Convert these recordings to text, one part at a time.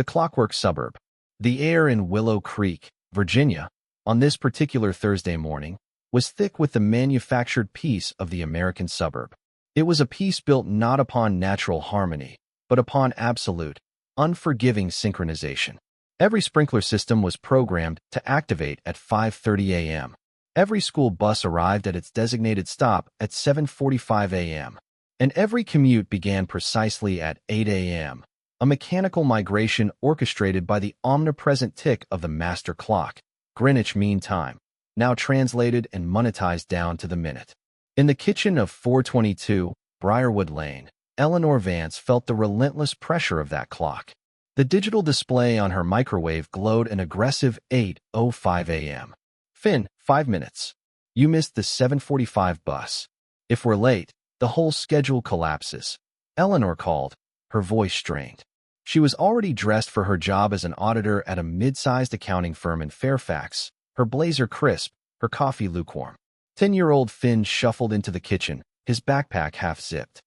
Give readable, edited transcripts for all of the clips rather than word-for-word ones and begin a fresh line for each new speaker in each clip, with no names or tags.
The clockwork suburb. The air in Willow Creek, Virginia, on this particular Thursday morning, was thick with the manufactured peace of the American suburb. It was a peace built not upon natural harmony, but upon absolute, unforgiving synchronization. Every sprinkler system was programmed to activate at 5:30 a.m. Every school bus arrived at its designated stop at 7:45 a.m. And every commute began precisely at 8 a.m., a mechanical migration orchestrated by the omnipresent tick of the master clock, Greenwich Mean Time, now translated and monetized down to the minute. In the kitchen of 422 Briarwood Lane, Eleanor Vance felt the relentless pressure of that clock. The digital display on her microwave glowed an aggressive 8:05 a.m. Finn, 5 minutes. You missed the 7:45 bus. If we're late, the whole schedule collapses. Eleanor called, her voice strained. She was already dressed for her job as an auditor at a mid-sized accounting firm in Fairfax, her blazer crisp, her coffee lukewarm. 10-year-old Finn shuffled into the kitchen, his backpack half-zipped.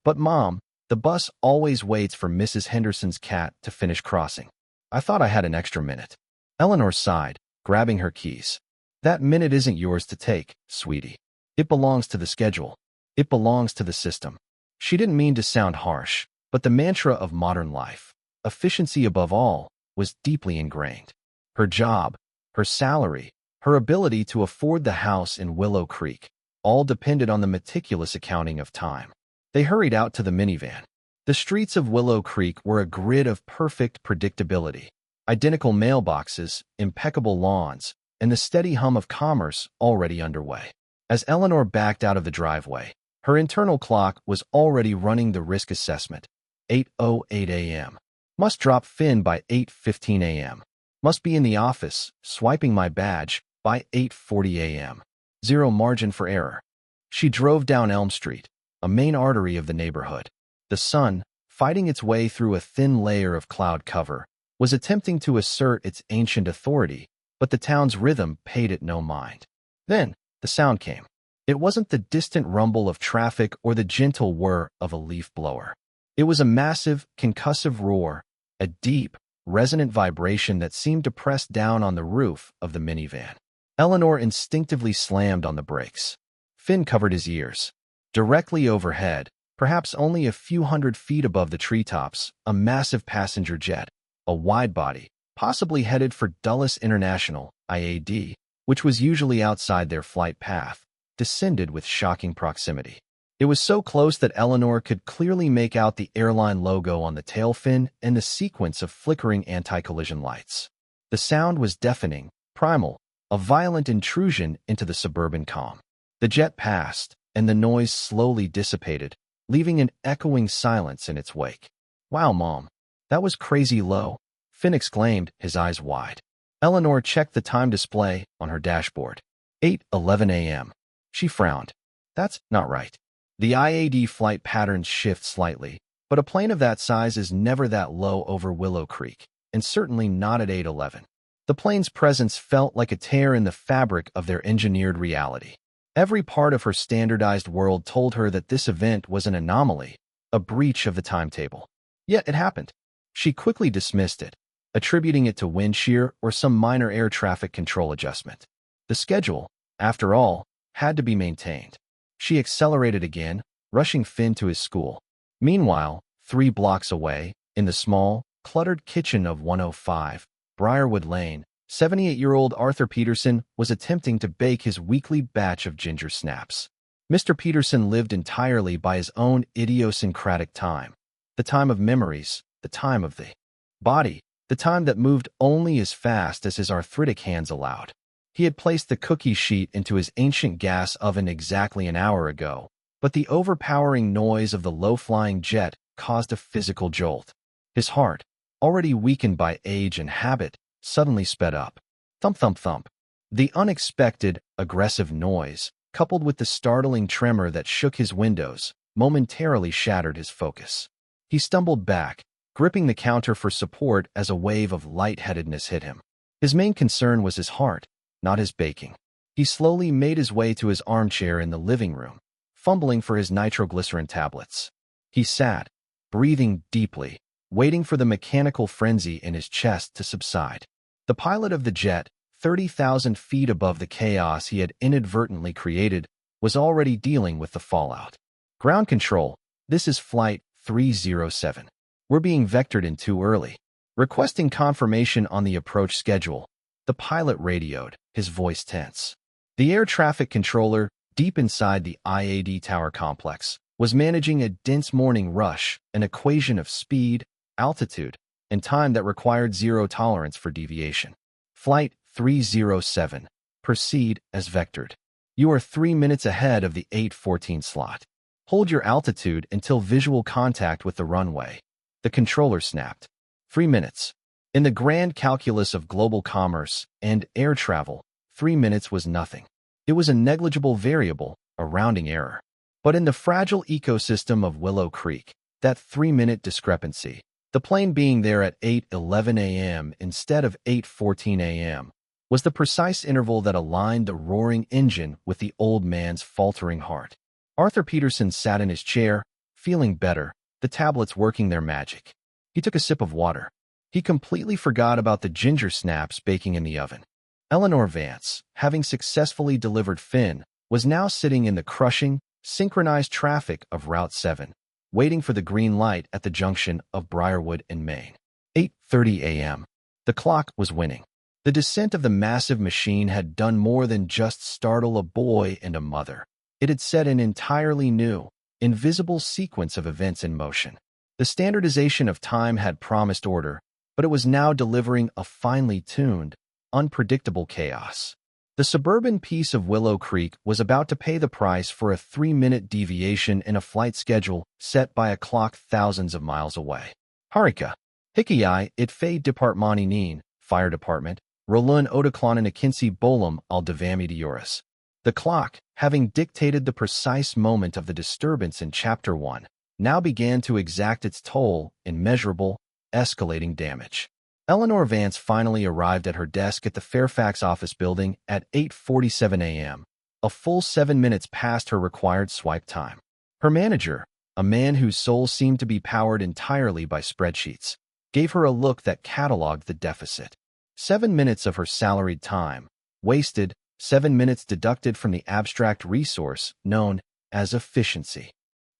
But Mom, the bus always waits for Mrs. Henderson's cat to finish crossing. I thought I had an extra minute. Eleanor sighed, grabbing her keys. That minute isn't yours to take, sweetie. It belongs to the schedule. It belongs to the system. She didn't mean to sound harsh, but the mantra of modern life, efficiency above all, was deeply ingrained. Her job, her salary, her ability to afford the house in Willow Creek, all depended on the meticulous accounting of time. They hurried out to the minivan. The streets of Willow Creek were a grid of perfect predictability. Identical mailboxes, impeccable lawns, and the steady hum of commerce already underway. As Eleanor backed out of the driveway, her internal clock was already running the risk assessment. 8:08 a.m. Must drop Finn by 8:15 a.m. Must be in the office, swiping my badge, by 8:40 a.m. Zero margin for error. She drove down Elm Street, a main artery of the neighborhood. The sun, fighting its way through a thin layer of cloud cover, was attempting to assert its ancient authority, but the town's rhythm paid it no mind. Then, the sound came. It wasn't the distant rumble of traffic or the gentle whir of a leaf blower. It was a massive, concussive roar, a deep, resonant vibration that seemed to press down on the roof of the minivan. Eleanor instinctively slammed on the brakes. Finn covered his ears. Directly overhead, perhaps only a few hundred feet above the treetops, a massive passenger jet, a wide-body, possibly headed for Dulles International, IAD, which was usually outside their flight path, descended with shocking proximity. It was so close that Eleanor could clearly make out the airline logo on the tail fin and the sequence of flickering anti-collision lights. The sound was deafening, primal, a violent intrusion into the suburban calm. The jet passed, and the noise slowly dissipated, leaving an echoing silence in its wake. Wow, Mom, that was crazy low, Finn exclaimed, his eyes wide. Eleanor checked the time display on her dashboard. 8:11 a.m. She frowned. That's not right. The IAD flight patterns shift slightly, but a plane of that size is never that low over Willow Creek, and certainly not at 8:11. The plane's presence felt like a tear in the fabric of their engineered reality. Every part of her standardized world told her that this event was an anomaly, a breach of the timetable. Yet it happened. She quickly dismissed it, attributing it to wind shear or some minor air traffic control adjustment. The schedule, after all, had to be maintained. She accelerated again, rushing Finn to his school. Meanwhile, 3 blocks away, in the small, cluttered kitchen of 105 Briarwood Lane, 78-year-old Arthur Peterson was attempting to bake his weekly batch of ginger snaps. Mr. Peterson lived entirely by his own idiosyncratic time, the time of memories, the time of the body, the time that moved only as fast as his arthritic hands allowed. He had placed the cookie sheet into his ancient gas oven exactly an hour ago, but the overpowering noise of the low-flying jet caused a physical jolt. His heart, already weakened by age and habit, suddenly sped up. Thump, thump, thump. The unexpected, aggressive noise, coupled with the startling tremor that shook his windows, momentarily shattered his focus. He stumbled back, gripping the counter for support as a wave of lightheadedness hit him. His main concern was his heart, not his baking. He slowly made his way to his armchair in the living room, fumbling for his nitroglycerin tablets. He sat, breathing deeply, waiting for the mechanical frenzy in his chest to subside. The pilot of the jet, 30,000 feet above the chaos he had inadvertently created, was already dealing with the fallout. Ground control, this is Flight 307. We're being vectored in too early. Requesting confirmation on the approach schedule, the pilot radioed, his voice tense. The air traffic controller, deep inside the IAD tower complex, was managing a dense morning rush, an equation of speed, altitude, and time that required zero tolerance for deviation. Flight 307. Proceed as vectored. You are 3 minutes ahead of the 8:14 slot. Hold your altitude until visual contact with the runway. The controller snapped. 3 minutes. In the grand calculus of global commerce and air travel, 3 minutes was nothing. It was a negligible variable, a rounding error. But in the fragile ecosystem of Willow Creek, that 3-minute discrepancy, the plane being there at 8:11 a.m. instead of 8:14 a.m., was the precise interval that aligned the roaring engine with the old man's faltering heart. Arthur Peterson sat in his chair, feeling better, the tablets working their magic. He took a sip of water. He completely forgot about the ginger snaps baking in the oven. Eleanor Vance, having successfully delivered Finn, was now sitting in the crushing, synchronized traffic of Route 7, waiting for the green light at the junction of Briarwood and Maine. 8:30 a.m. The clock was winning. The descent of the massive machine had done more than just startle a boy and a mother. It had set an entirely new, invisible sequence of events in motion. The standardization of time had promised order, but it was now delivering a finely tuned, unpredictable chaos. The suburban piece of Willow Creek was about to pay the price for a 3-minute deviation in a flight schedule set by a clock thousands of miles away. Harika, Hikiai Itfei Departmani Nin, Fire Department, Rolun Odaklanan Akinsi Bolam al Devami Dioris. The clock, having dictated the precise moment of the disturbance in Chapter 1, now began to exact its toll in measurable, escalating damage. Eleanor Vance finally arrived at her desk at the Fairfax office building at 8:47 a.m., a full 7 minutes past her required swipe time. Her manager, a man whose soul seemed to be powered entirely by spreadsheets, gave her a look that cataloged the deficit. 7 minutes of her salaried time, wasted, 7 minutes deducted from the abstract resource known as efficiency.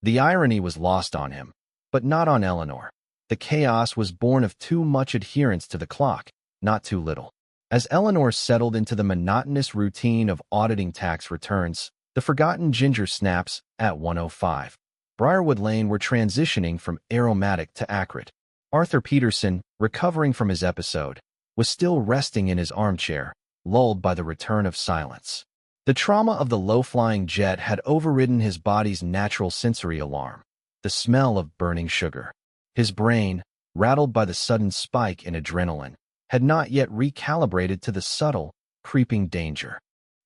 The irony was lost on him, but not on Eleanor. The chaos was born of too much adherence to the clock, not too little. As Eleanor settled into the monotonous routine of auditing tax returns, the forgotten ginger snaps at 105 Briarwood Lane were transitioning from aromatic to acrid. Arthur Peterson, recovering from his episode, was still resting in his armchair, lulled by the return of silence. The trauma of the low-flying jet had overridden his body's natural sensory alarm, the smell of burning sugar. His brain, rattled by the sudden spike in adrenaline, had not yet recalibrated to the subtle, creeping danger.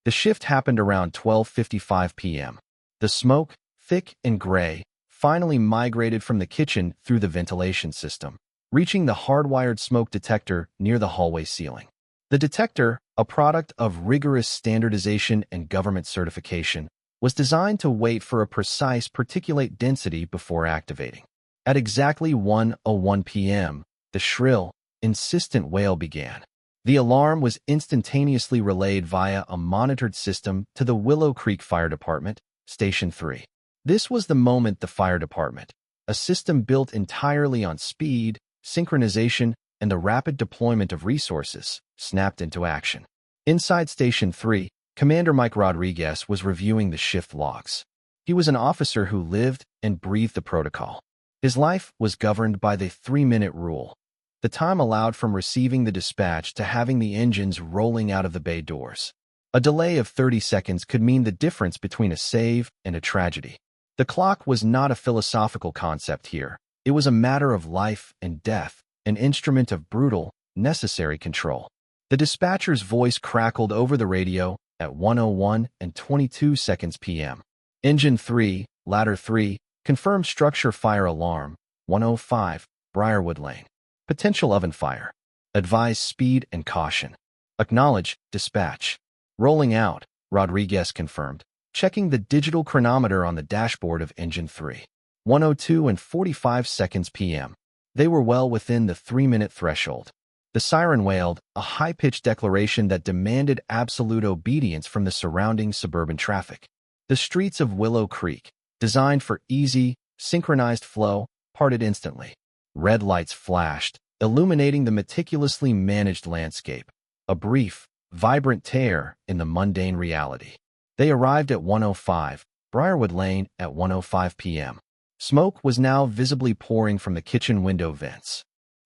The shift happened around 12:55 p.m. The smoke, thick and gray, finally migrated from the kitchen through the ventilation system, reaching the hardwired smoke detector near the hallway ceiling. The detector, a product of rigorous standardization and government certification, was designed to wait for a precise particulate density before activating. At exactly 1:01 p.m., the shrill, insistent wail began. The alarm was instantaneously relayed via a monitored system to the Willow Creek Fire Department, Station 3. This was the moment the fire department, a system built entirely on speed, synchronization, and the rapid deployment of resources, snapped into action. Inside Station 3, Commander Mike Rodriguez was reviewing the shift logs. He was an officer who lived and breathed the protocol. His life was governed by the 3-minute rule, the time allowed from receiving the dispatch to having the engines rolling out of the bay doors. A delay of 30 seconds could mean the difference between a save and a tragedy. The clock was not a philosophical concept here. It was a matter of life and death, an instrument of brutal, necessary control. The dispatcher's voice crackled over the radio at 1:01 and 22 seconds p.m. Engine 3, Ladder 3, confirmed structure fire alarm, 105, Briarwood Lane. Potential oven fire. Advise speed and caution. Acknowledge, dispatch. Rolling out, Rodriguez confirmed, checking the digital chronometer on the dashboard of Engine 3. 1:02 and 45 seconds p.m. They were well within the 3-minute threshold. The siren wailed, a high-pitched declaration that demanded absolute obedience from the surrounding suburban traffic. The streets of Willow Creek, designed for easy, synchronized flow, parted instantly. Red lights flashed, illuminating the meticulously managed landscape, a brief, vibrant tear in the mundane reality. They arrived at 105 Briarwood Lane at 1:05 p.m. Smoke was now visibly pouring from the kitchen window vents.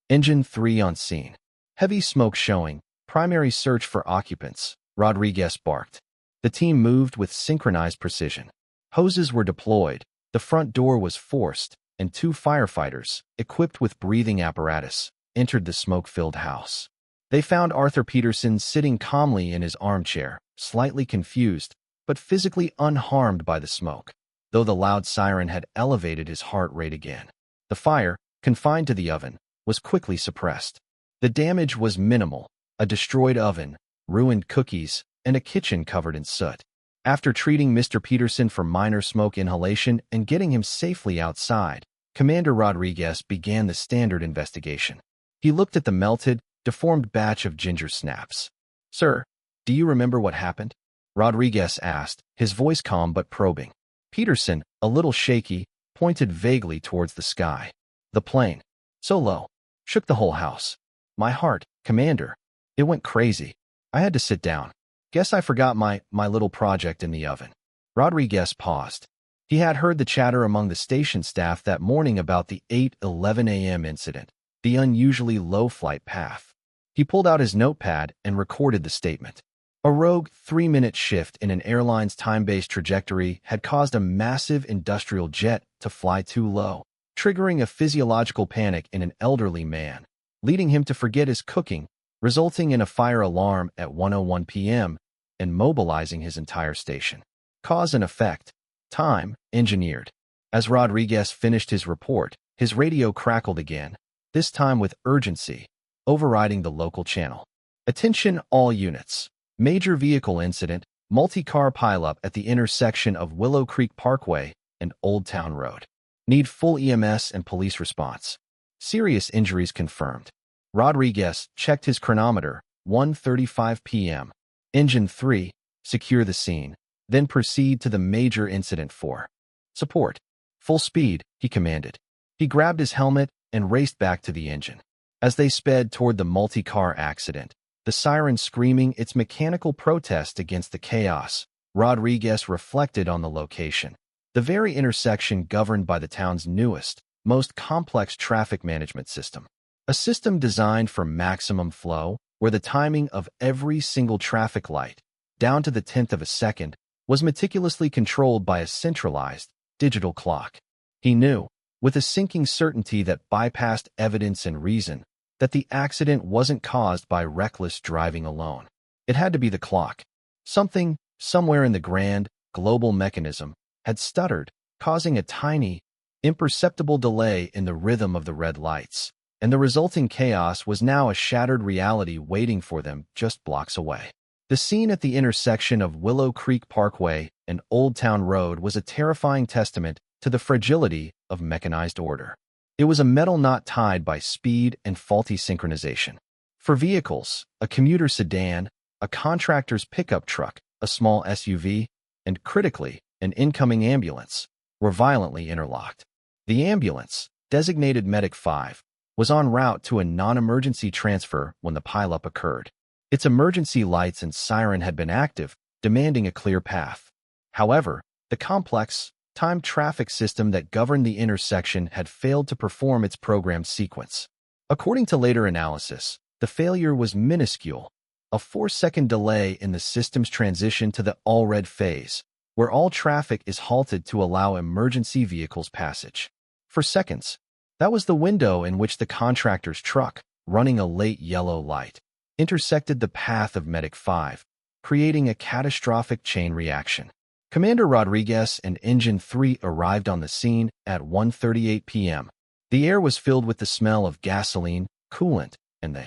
Engine 3 on scene. Heavy smoke showing. Primary search for occupants, Rodriguez barked. The team moved with synchronized precision. Hoses were deployed, the front door was forced, and 2 firefighters, equipped with breathing apparatus, entered the smoke-filled house. They found Arthur Peterson sitting calmly in his armchair, slightly confused, but physically unharmed by the smoke, though the loud siren had elevated his heart rate again. The fire, confined to the oven, was quickly suppressed. The damage was minimal: a destroyed oven, ruined cookies, and a kitchen covered in soot. After treating Mr. Peterson for minor smoke inhalation and getting him safely outside, Commander Rodriguez began the standard investigation. He looked at the melted, deformed batch of ginger snaps. "Sir, do you remember what happened?" Rodriguez asked, his voice calm but probing. Peterson, a little shaky, pointed vaguely towards the sky. "The plane, so low, shook the whole house. My heart, Commander. It went crazy. I had to sit down. Guess I forgot my little project in the oven." Rodriguez paused. He had heard the chatter among the station staff that morning about the 8:11 a.m. incident, the unusually low flight path. He pulled out his notepad and recorded the statement. A rogue 3-minute shift in an airline's time-based trajectory had caused a massive industrial jet to fly too low, triggering a physiological panic in an elderly man, leading him to forget his cooking, resulting in a fire alarm at 1:01 p.m. and mobilizing his entire station. Cause and effect. Time, engineered. As Rodriguez finished his report, his radio crackled again, this time with urgency, overriding the local channel. "Attention all units. Major vehicle incident, multi-car pileup at the intersection of Willow Creek Parkway and Old Town Road. Need full EMS and police response. Serious injuries confirmed." Rodriguez checked his chronometer, 1:35 p.m. Engine 3, secure the scene, then proceed to the major incident 4. Support. Full speed, he commanded. He grabbed his helmet and raced back to the engine. As they sped toward the multi-car accident, the siren screaming its mechanical protest against the chaos, Rodriguez reflected on the location. The very intersection governed by the town's newest, most complex traffic management system. A system designed for maximum flow, where the timing of every single traffic light, down to the 10th of a second, was meticulously controlled by a centralized, digital clock. He knew, with a sinking certainty that bypassed evidence and reason, that the accident wasn't caused by reckless driving alone. It had to be the clock. Something, somewhere in the grand, global mechanism, had stuttered, causing a tiny, imperceptible delay in the rhythm of the red lights, and the resulting chaos was now a shattered reality waiting for them just blocks away. The scene at the intersection of Willow Creek Parkway and Old Town Road was a terrifying testament to the fragility of mechanized order. It was a metal knot tied by speed and faulty synchronization. For vehicles, a commuter sedan, a contractor's pickup truck, a small SUV, and critically, an incoming ambulance, were violently interlocked. The ambulance, designated Medic 5, was en route to a non-emergency transfer when the pileup occurred. Its emergency lights and siren had been active, demanding a clear path. However, the complex, timed traffic system that governed the intersection had failed to perform its programmed sequence. According to later analysis, the failure was minuscule, a 4-second delay in the system's transition to the all-red phase, where all traffic is halted to allow emergency vehicles passage. For seconds, that was the window in which the contractor's truck, running a late yellow light, intersected the path of Medic 5, creating a catastrophic chain reaction. Commander Rodriguez and Engine 3 arrived on the scene at 1:38 p.m. The air was filled with the smell of gasoline, coolant, and the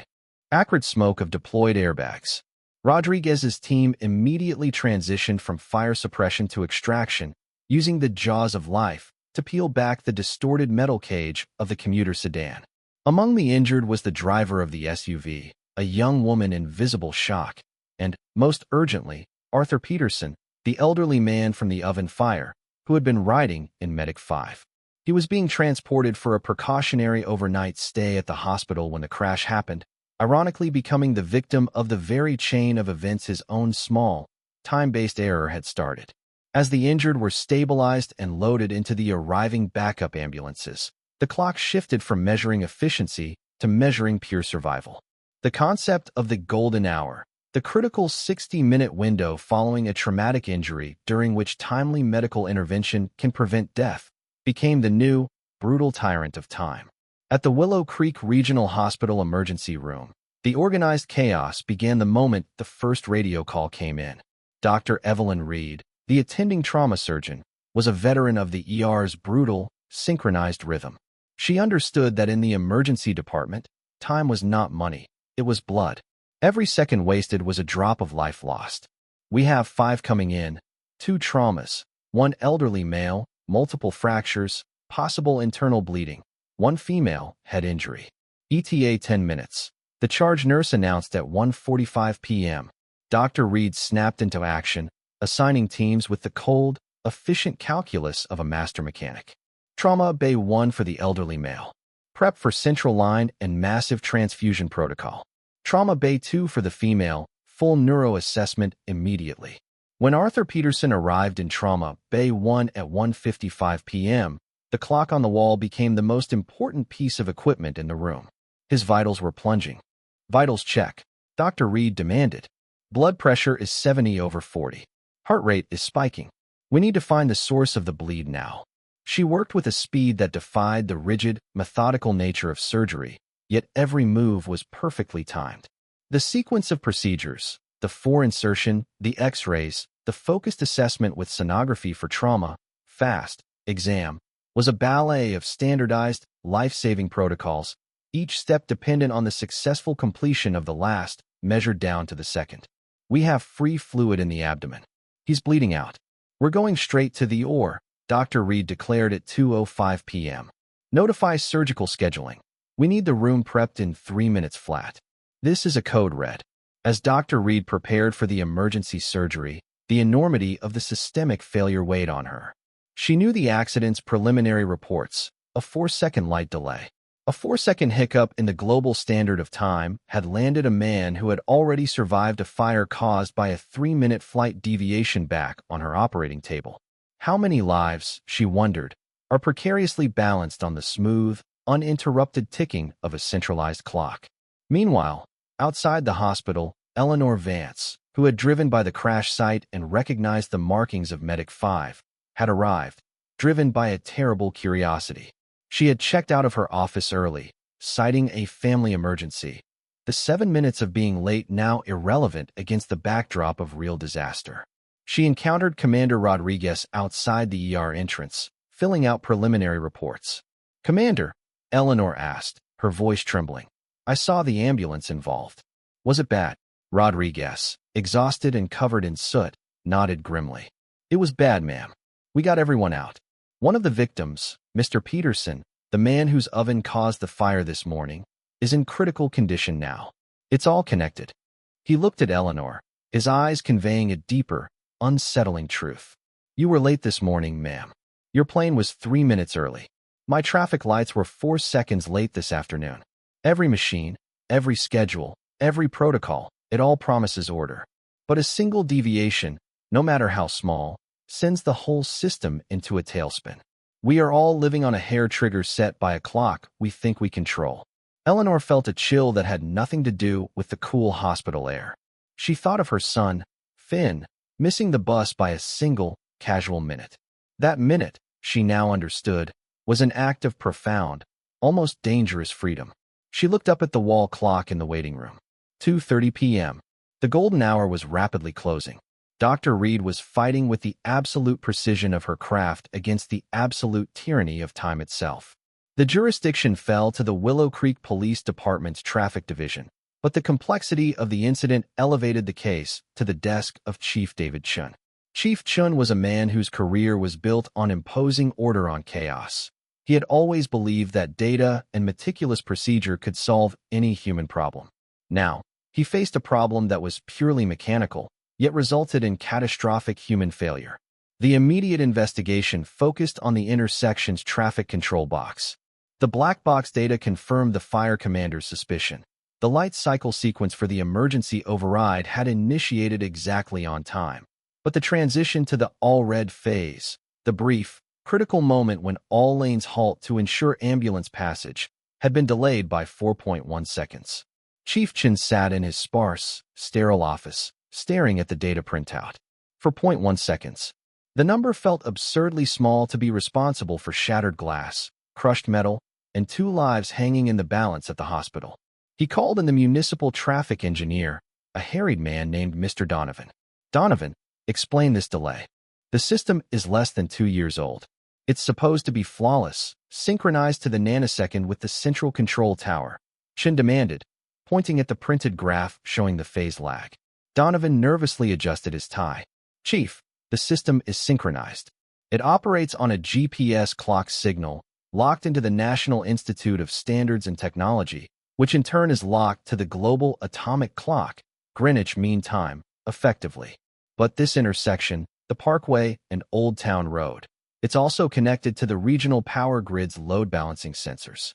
acrid smoke of deployed airbags. Rodriguez's team immediately transitioned from fire suppression to extraction, using the jaws of life to peel back the distorted metal cage of the commuter sedan. Among the injured was the driver of the SUV, a young woman in visible shock, and, most urgently, Arthur Peterson, the elderly man from the oven fire, who had been riding in Medic 5. He was being transported for a precautionary overnight stay at the hospital when the crash happened, ironically becoming the victim of the very chain of events his own small, time-based error had started. As the injured were stabilized and loaded into the arriving backup ambulances, the clock shifted from measuring efficiency to measuring pure survival. The concept of the golden hour, the critical 60-minute window following a traumatic injury during which timely medical intervention can prevent death, became the new, brutal tyrant of time. At the Willow Creek Regional Hospital emergency room, the organized chaos began the moment the first radio call came in. Dr. Evelyn Reed, the attending trauma surgeon, was a veteran of the ER's brutal, synchronized rhythm. She understood that in the emergency department, time was not money, it was blood. Every second wasted was a drop of life lost. We have 5 coming in, 2 traumas, 1 elderly male, multiple fractures, possible internal bleeding, 1 female, head injury. ETA 10 minutes. The charge nurse announced at 1:45 p.m. Dr. Reed snapped into action, assigning teams with the cold, efficient calculus of a master mechanic. Trauma Bay 1 for the elderly male. Prep for central line and massive transfusion protocol. Trauma Bay 2 for the female, full neuro assessment immediately. When Arthur Peterson arrived in Trauma Bay 1 at 1:55 p.m., the clock on the wall became the most important piece of equipment in the room. His vitals were plunging. Vitals check. Dr. Reed demanded. Blood pressure is 70/40. Heart rate is spiking. We need to find the source of the bleed now. She worked with a speed that defied the rigid, methodical nature of surgery, yet every move was perfectly timed. The sequence of procedures, the 4 insertion, the X-rays, the focused assessment with sonography for trauma, fast, exam, was a ballet of standardized, life-saving protocols, each step dependent on the successful completion of the last, measured down to the second. We have free fluid in the abdomen. He's bleeding out. We're going straight to the OR, Dr. Reed declared at 2:05 p.m. Notify surgical scheduling. We need the room prepped in 3 minutes flat. This is a code red. As Dr. Reed prepared for the emergency surgery, the enormity of the systemic failure weighed on her. She knew the accident's preliminary reports, a 4-second light delay. A 4-second hiccup in the global standard of time had landed a man who had already survived a fire caused by a 3-minute flight deviation back on her operating table. How many lives, she wondered, are precariously balanced on the smooth, uninterrupted ticking of a centralized clock? Meanwhile, outside the hospital, Eleanor Vance, who had driven by the crash site and recognized the markings of Medic 5, had arrived, driven by a terrible curiosity. She had checked out of her office early, citing a family emergency. The 7 minutes of being late now irrelevant against the backdrop of real disaster. She encountered Commander Rodriguez outside the ER entrance, filling out preliminary reports. "Commander," Eleanor asked, her voice trembling. "I saw the ambulance involved. Was it bad?" Rodriguez, exhausted and covered in soot, nodded grimly. "It was bad, ma'am. We got everyone out. One of the victims, Mr. Peterson, the man whose oven caused the fire this morning, is in critical condition now. It's all connected." He looked at Eleanor, his eyes conveying a deeper, unsettling truth. "You were late this morning, ma'am. Your plane was 3 minutes early. My traffic lights were 4 seconds late this afternoon. Every machine, every schedule, every protocol, it all promises order. But a single deviation, no matter how small, sends the whole system into a tailspin. We are all living on a hair trigger set by a clock we think we control." Eleanor felt a chill that had nothing to do with the cool hospital air. She thought of her son, Finn, missing the bus by a single, casual minute. That minute, she now understood, was an act of profound, almost dangerous freedom. She looked up at the wall clock in the waiting room. 2:30 p.m. The golden hour was rapidly closing. Dr. Reed was fighting with the absolute precision of her craft against the absolute tyranny of time itself. The jurisdiction fell to the Willow Creek Police Department's Traffic Division, but the complexity of the incident elevated the case to the desk of Chief David Chun. Chief Chun was a man whose career was built on imposing order on chaos. He had always believed that data and meticulous procedure could solve any human problem. Now, he faced a problem that was purely mechanical, yet resulted in catastrophic human failure. The immediate investigation focused on the intersection's traffic control box. The black box data confirmed the fire commander's suspicion. The light cycle sequence for the emergency override had initiated exactly on time. But the transition to the all-red phase, the brief, critical moment when all lanes halt to ensure ambulance passage, had been delayed by 4.1 seconds. Chief Chen sat in his sparse, sterile office, staring at the data printout. For 0.1 seconds, the number felt absurdly small to be responsible for shattered glass, crushed metal, and 2 lives hanging in the balance at the hospital. He called in the municipal traffic engineer, a harried man named Mr. Donovan. Donovan, explain this delay. The system is less than 2 years old. It's supposed to be flawless, synchronized to the nanosecond with the central control tower, Chen demanded, pointing at the printed graph showing the phase lag. Donovan nervously adjusted his tie. Chief, the system is synchronized. It operates on a GPS clock signal locked into the National Institute of Standards and Technology, which in turn is locked to the global atomic clock, Greenwich Mean Time, effectively. But this intersection, the Parkway and Old Town Road, it's also connected to the regional power grid's load balancing sensors.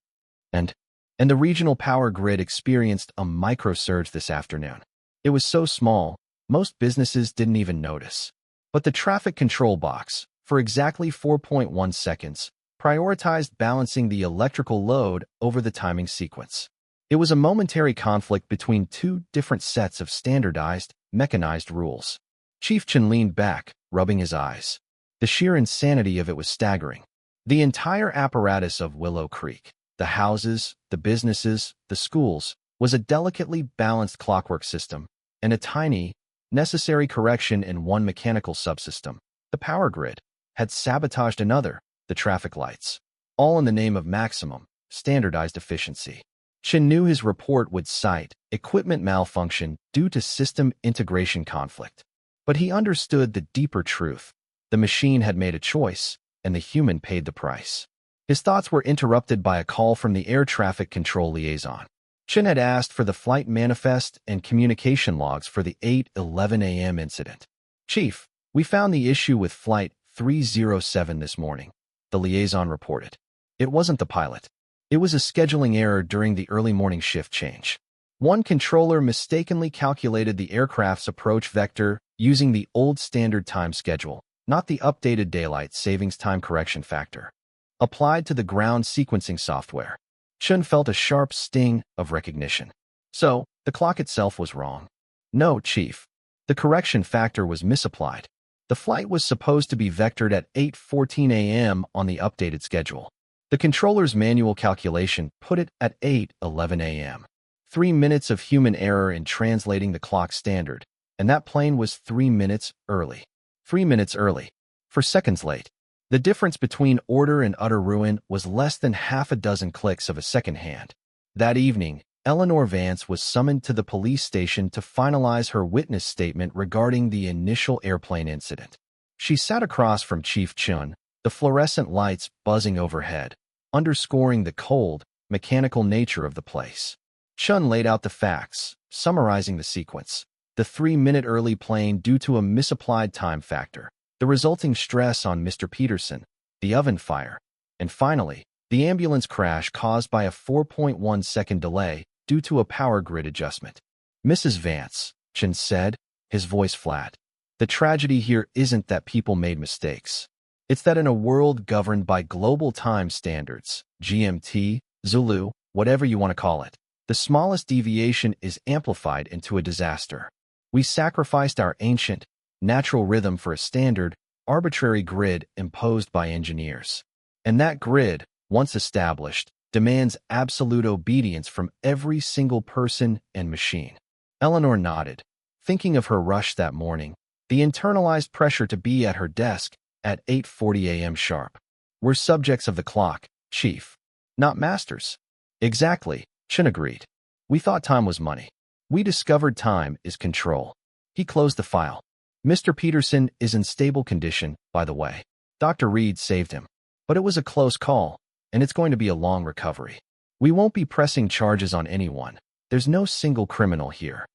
And the regional power grid experienced a microsurge this afternoon. It was so small, most businesses didn't even notice. But the traffic control box, for exactly 4.1 seconds, prioritized balancing the electrical load over the timing sequence. It was a momentary conflict between 2 different sets of standardized, mechanized rules. Chief Chen leaned back, rubbing his eyes. The sheer insanity of it was staggering. The entire apparatus of Willow Creek, the houses, the businesses, the schools, was a delicately balanced clockwork system, and a tiny, necessary correction in one mechanical subsystem, the power grid, had sabotaged another, the traffic lights, all in the name of maximum, standardized efficiency. Chen knew his report would cite equipment malfunction due to system integration conflict. But he understood the deeper truth. The machine had made a choice, and the human paid the price. His thoughts were interrupted by a call from the air traffic control liaison. Chen had asked for the flight manifest and communication logs for the 8:11 a.m. incident. Chief, we found the issue with Flight 307 this morning, the liaison reported. It wasn't the pilot. It was a scheduling error during the early morning shift change. One controller mistakenly calculated the aircraft's approach vector using the old standard time schedule, not the updated daylight savings time correction factor, applied to the ground sequencing software. Chen felt a sharp sting of recognition. So, the clock itself was wrong. No, Chief. The correction factor was misapplied. The flight was supposed to be vectored at 8:14 a.m. on the updated schedule. The controller's manual calculation put it at 8:11 a.m. 3 minutes of human error in translating the clock standard, and that plane was 3 minutes early. 3 minutes early. For seconds late. The difference between order and utter ruin was less than half a dozen clicks of a second hand. That evening, Eleanor Vance was summoned to the police station to finalize her witness statement regarding the initial airplane incident. She sat across from Chief Chun, the fluorescent lights buzzing overhead, underscoring the cold, mechanical nature of the place. Chun laid out the facts, summarizing the sequence. The 3-minute early plane due to a misapplied time factor, the resulting stress on Mr. Peterson, the oven fire, and finally, the ambulance crash caused by a 4.1-second delay due to a power grid adjustment. Mrs. Vance, Chen said, his voice flat. The tragedy here isn't that people made mistakes. It's that in a world governed by global time standards, GMT, Zulu, whatever you want to call it, the smallest deviation is amplified into a disaster. We sacrificed our ancient, natural rhythm for a standard, arbitrary grid imposed by engineers. And that grid, once established, demands absolute obedience from every single person and machine. Eleanor nodded, thinking of her rush that morning, the internalized pressure to be at her desk at 8:40 a.m. sharp. We're subjects of the clock, Chief, not masters. Exactly, Chen agreed. We thought time was money. We discovered time is control. He closed the file. Mr. Peterson is in stable condition, by the way. Dr. Reed saved him. But it was a close call. and it's going to be a long recovery. We won't be pressing charges on anyone. There's no single criminal here.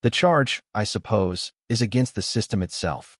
The charge, I suppose, is against the system itself.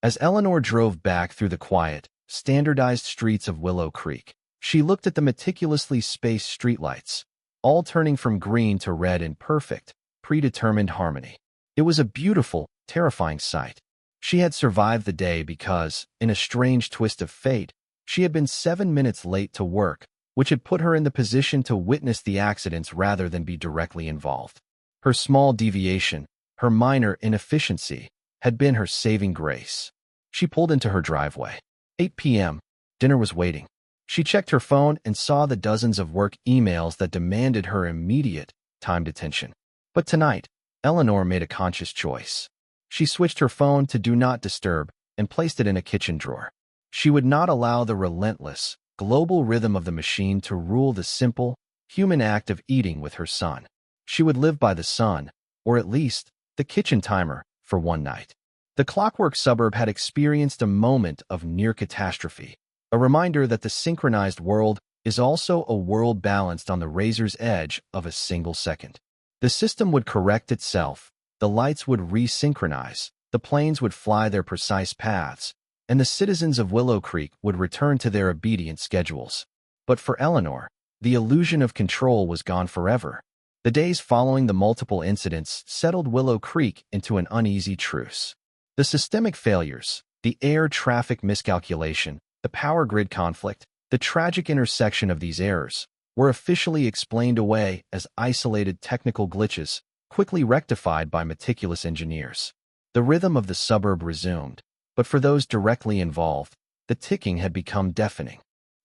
As Eleanor drove back through the quiet, standardized streets of Willow Creek, she looked at the meticulously spaced streetlights, all turning from green to red in perfect, predetermined harmony. It was a beautiful, terrifying sight. She had survived the day because, in a strange twist of fate, she had been 7 minutes late to work, which had put her in the position to witness the accidents rather than be directly involved. Her small deviation, her minor inefficiency, had been her saving grace. She pulled into her driveway. 8 p.m. Dinner was waiting. She checked her phone and saw the dozens of work emails that demanded her immediate, timed attention. But tonight, Eleanor made a conscious choice. She switched her phone to Do Not Disturb and placed it in a kitchen drawer. She would not allow the relentless, global rhythm of the machine to rule the simple, human act of eating with her son. She would live by the sun, or at least, the kitchen timer, for one night. The clockwork suburb had experienced a moment of near catastrophe, a reminder that the synchronized world is also a world balanced on the razor's edge of a single second. The system would correct itself, the lights would resynchronize, the planes would fly their precise paths, and the citizens of Willow Creek would return to their obedient schedules. But for Eleanor, the illusion of control was gone forever. The days following the multiple incidents settled Willow Creek into an uneasy truce. The systemic failures, the air traffic miscalculation, the power grid conflict, the tragic intersection of these errors, were officially explained away as isolated technical glitches, quickly rectified by meticulous engineers. The rhythm of the suburb resumed, but for those directly involved, the ticking had become deafening.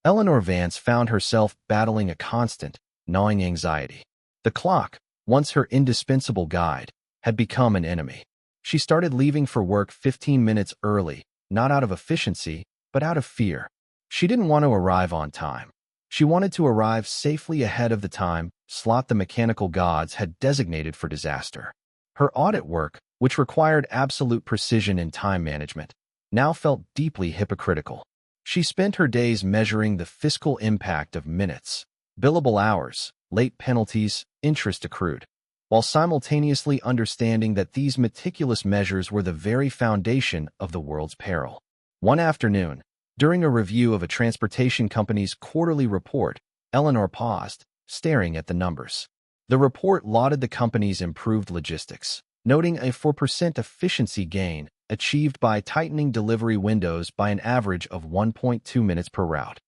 Eleanor Vance found herself battling a constant, gnawing anxiety. The clock, once her indispensable guide, had become an enemy. She started leaving for work 15 minutes early, not out of efficiency, but out of fear. She didn't want to arrive on time. She wanted to arrive safely ahead of the time slot the mechanical gods had designated for disaster. Her audit work, which required absolute precision in time management, now felt deeply hypocritical. She spent her days measuring the fiscal impact of minutes, billable hours, late penalties, interest accrued, while simultaneously understanding that these meticulous measures were the very foundation of the world's peril. One afternoon, during a review of a transportation company's quarterly report, Eleanor paused, staring at the numbers. The report lauded the company's improved logistics, noting a 4% efficiency gain achieved by tightening delivery windows by an average of 1.2 minutes per route.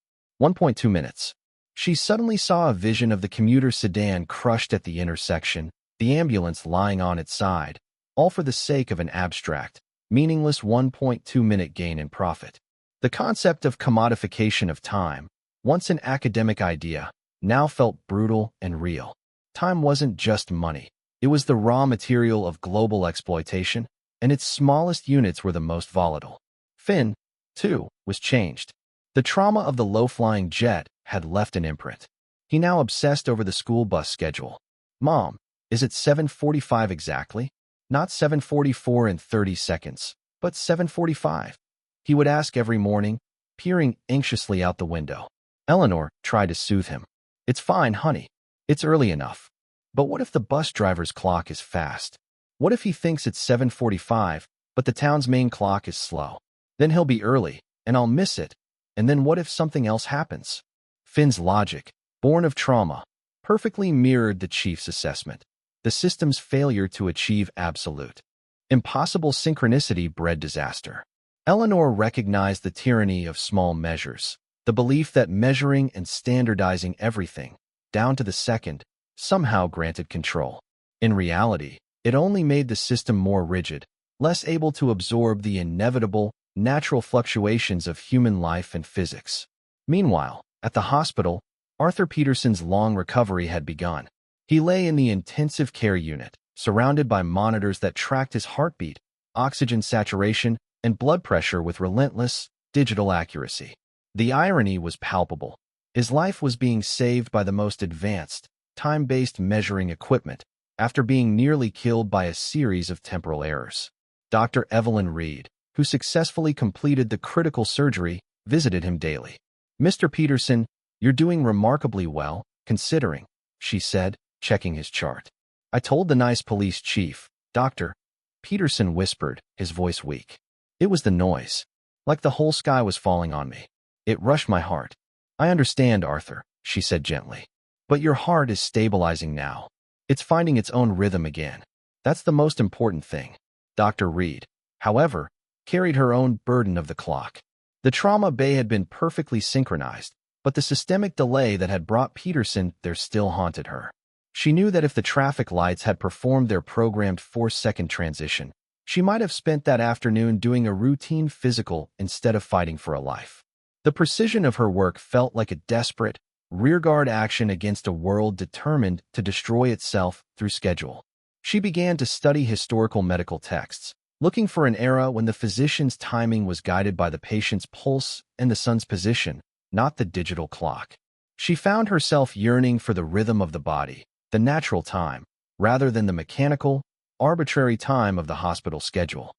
1.2 minutes. She suddenly saw a vision of the commuter sedan crushed at the intersection, the ambulance lying on its side, all for the sake of an abstract, meaningless 1.2-minute gain in profit. The concept of commodification of time, once an academic idea, now felt brutal and real. Time wasn't just money. It was the raw material of global exploitation, and its smallest units were the most volatile. Finn, too, was changed. The trauma of the low-flying jet had left an imprint. He now obsessed over the school bus schedule. "Mom, is it 7:45 exactly? Not 7:44 and 30 seconds, but 7:45. He would ask every morning, peering anxiously out the window. Eleanor tried to soothe him. "It's fine, honey. It's early enough. But what if the bus driver's clock is fast? What if he thinks it's 7:45, but the town's main clock is slow? Then he'll be early, and I'll miss it. And then what if something else happens?" Finn's logic, born of trauma, perfectly mirrored the chief's assessment. The system's failure to achieve absolute, impossible synchronicity bred disaster. Eleanor recognized the tyranny of small measures, the belief that measuring and standardizing everything, down to the second, somehow granted control. In reality, it only made the system more rigid, less able to absorb the inevitable, natural fluctuations of human life and physics. Meanwhile, at the hospital, Arthur Peterson's long recovery had begun. He lay in the intensive care unit, surrounded by monitors that tracked his heartbeat, oxygen saturation, and blood pressure with relentless, digital accuracy. The irony was palpable. His life was being saved by the most advanced, time-based measuring equipment, after being nearly killed by a series of temporal errors. Dr. Evelyn Reed, who successfully completed the critical surgery, visited him daily. "Mr. Peterson, You're doing remarkably well, considering, she said, checking his chart. I told the nice police chief, Dr. Peterson whispered, his voice weak. It was the noise. Like the whole sky was falling on me. It rushed my heart. I understand, Arthur, she said gently. But your heart is stabilizing now. It's finding its own rhythm again. That's the most important thing. Dr. Reed, however, carried her own burden of the clock. The trauma bay had been perfectly synchronized, but the systemic delay that had brought Peterson there still haunted her. She knew that if the traffic lights had performed their programmed 4-second transition, she might have spent that afternoon doing a routine physical instead of fighting for a life. The precision of her work felt like a desperate, rearguard action against a world determined to destroy itself through schedule. She began to study historical medical texts, looking for an era when the physician's timing was guided by the patient's pulse and the sun's position, not the digital clock. She found herself yearning for the rhythm of the body, the natural time, rather than the mechanical, arbitrary time of the hospital schedule.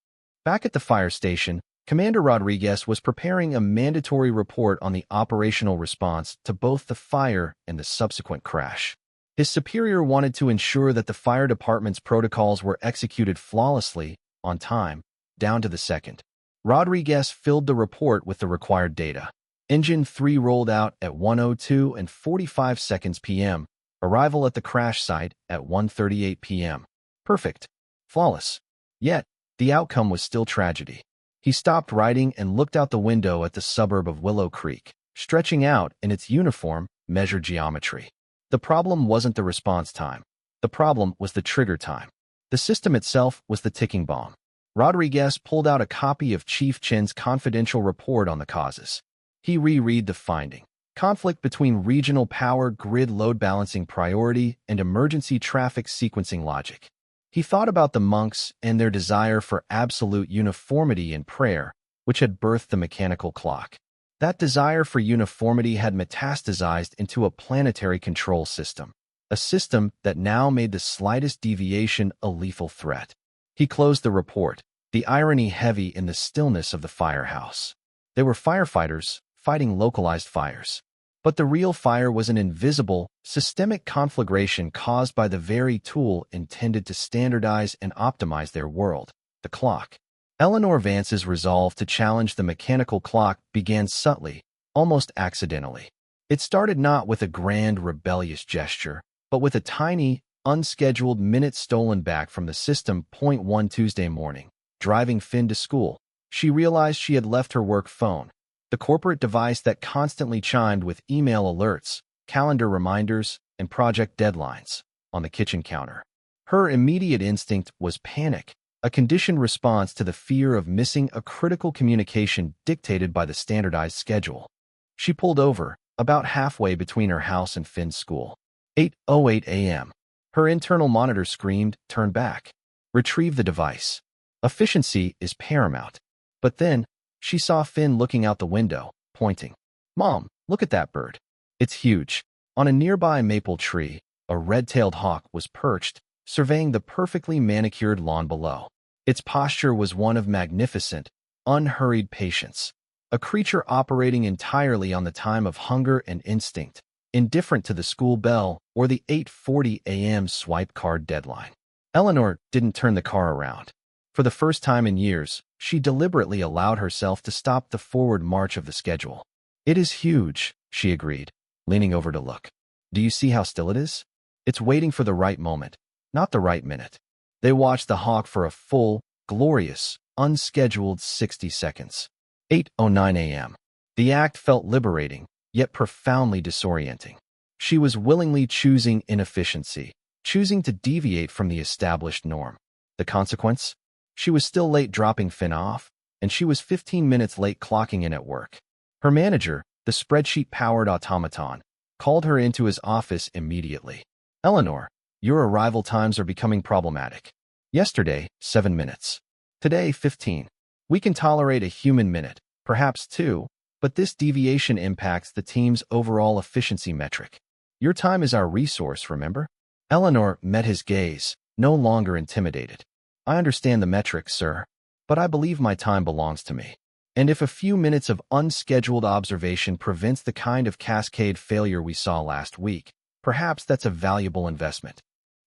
Back at the fire station, Commander Rodriguez was preparing a mandatory report on the operational response to both the fire and the subsequent crash. His superior wanted to ensure that the fire department's protocols were executed flawlessly, on time, down to the second. Rodriguez filled the report with the required data. Engine 3 rolled out at 1:02 and 45 seconds p.m., arrival at the crash site at 1:38 p.m. Perfect. Flawless. Yet, the outcome was still tragedy. He stopped writing and looked out the window at the suburb of Willow Creek, stretching out in its uniform, measured geometry. The problem wasn't the response time. The problem was the trigger time. The system itself was the ticking bomb. Rodriguez pulled out a copy of Chief Chin's confidential report on the causes. He reread the finding. Conflict between regional power grid load balancing priority and emergency traffic sequencing logic. He thought about the monks and their desire for absolute uniformity in prayer, which had birthed the mechanical clock. That desire for uniformity had metastasized into a planetary control system, a system that now made the slightest deviation a lethal threat. He closed the report, the irony heavy in the stillness of the firehouse. They were firefighters fighting localized fires. But the real fire was an invisible, systemic conflagration caused by the very tool intended to standardize and optimize their world, the clock. Eleanor Vance's resolve to challenge the mechanical clock began subtly, almost accidentally. It started not with a grand, rebellious gesture, but with a tiny, unscheduled minute stolen back from the system. One Tuesday morning, driving Finn to school, she realized she had left her work phone, the corporate device that constantly chimed with email alerts, calendar reminders, and project deadlines, on the kitchen counter. Her immediate instinct was panic, a conditioned response to the fear of missing a critical communication dictated by the standardized schedule. She pulled over, about halfway between her house and Finn's school. 8:08 a.m. Her internal monitor screamed, "Turn back. Retrieve the device. Efficiency is paramount." But then, she saw Finn looking out the window, pointing. "Mom, look at that bird. It's huge." On a nearby maple tree, a red-tailed hawk was perched, surveying the perfectly manicured lawn below. Its posture was one of magnificent, unhurried patience, a creature operating entirely on the time of hunger and instinct, indifferent to the school bell or the 8:40 a.m. swipe card deadline. Eleanor didn't turn the car around. For the first time in years, she deliberately allowed herself to stop the forward march of the schedule. "It is huge," she agreed, leaning over to look. "Do you see how still it is? It's waiting for the right moment, not the right minute." They watched the hawk for a full, glorious, unscheduled 60 seconds. 8:09 a.m. The act felt liberating, yet profoundly disorienting. She was willingly choosing inefficiency, choosing to deviate from the established norm. The consequence? She was still late dropping Finn off, and she was 15 minutes late clocking in at work. Her manager, the spreadsheet-powered automaton, called her into his office immediately. "Eleanor, your arrival times are becoming problematic. Yesterday, 7 minutes. Today, 15. We can tolerate a human minute, perhaps 2, but this deviation impacts the team's overall efficiency metric. Your time is our resource, remember?" Eleanor met his gaze, no longer intimidated. "I understand the metrics, sir, but I believe my time belongs to me. And if a few minutes of unscheduled observation prevents the kind of cascade failure we saw last week, perhaps that's a valuable investment.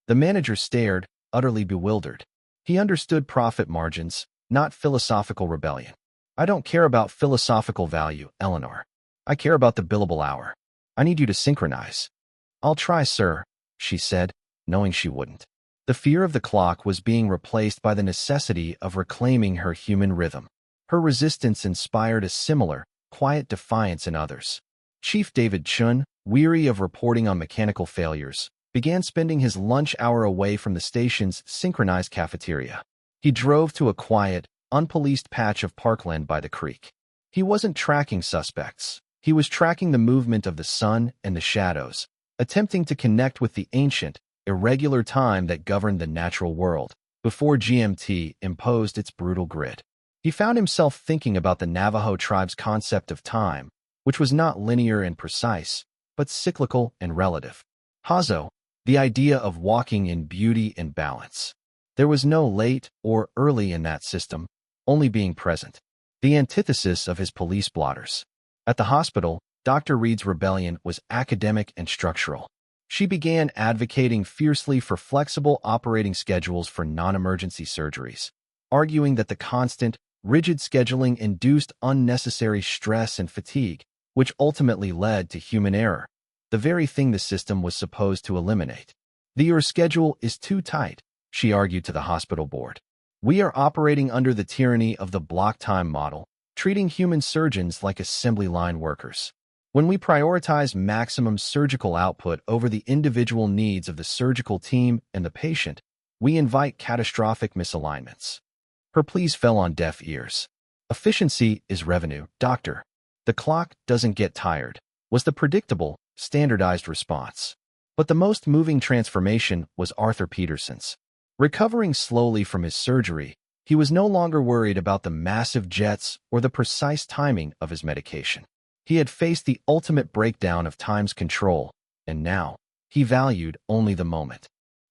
The manager stared, utterly bewildered. He understood profit margins, not philosophical rebellion. I don't care about philosophical value, Eleanor. I care about the billable hour. I need you to synchronize. I'll try, sir, she said, knowing she wouldn't. The fear of the clock was being replaced by the necessity of reclaiming her human rhythm. Her resistance inspired a similar, quiet defiance in others. Chief David Chun, weary of reporting on mechanical failures, began spending his lunch hour away from the station's synchronized cafeteria. He drove to a quiet, unpoliced patch of parkland by the creek. He wasn't tracking suspects. He was tracking the movement of the sun and the shadows, attempting to connect with the ancient, irregular time that governed the natural world, before GMT imposed its brutal grid. He found himself thinking about the Navajo tribe's concept of time, which was not linear and precise, but cyclical and relative. Hazo, the idea of walking in beauty and balance. There was no late or early in that system, only being present. The antithesis of his police blotters. At the hospital, Dr. Reed's rebellion was academic and structural. She began advocating fiercely for flexible operating schedules for non-emergency surgeries, arguing that the constant, rigid scheduling induced unnecessary stress and fatigue, which ultimately led to human error, the very thing the system was supposed to eliminate. Your schedule is too tight, she argued to the hospital board. We are operating under the tyranny of the block time model, treating human surgeons like assembly line workers. When we prioritize maximum surgical output over the individual needs of the surgical team and the patient, we invite catastrophic misalignments. Her pleas fell on deaf ears. Efficiency is revenue, doctor. The clock doesn't get tired, was the predictable, standardized response. But the most moving transformation was Arthur Peterson's. Recovering slowly from his surgery, he was no longer worried about the massive jets or the precise timing of his medication. He had faced the ultimate breakdown of time's control, and now, he valued only the moment.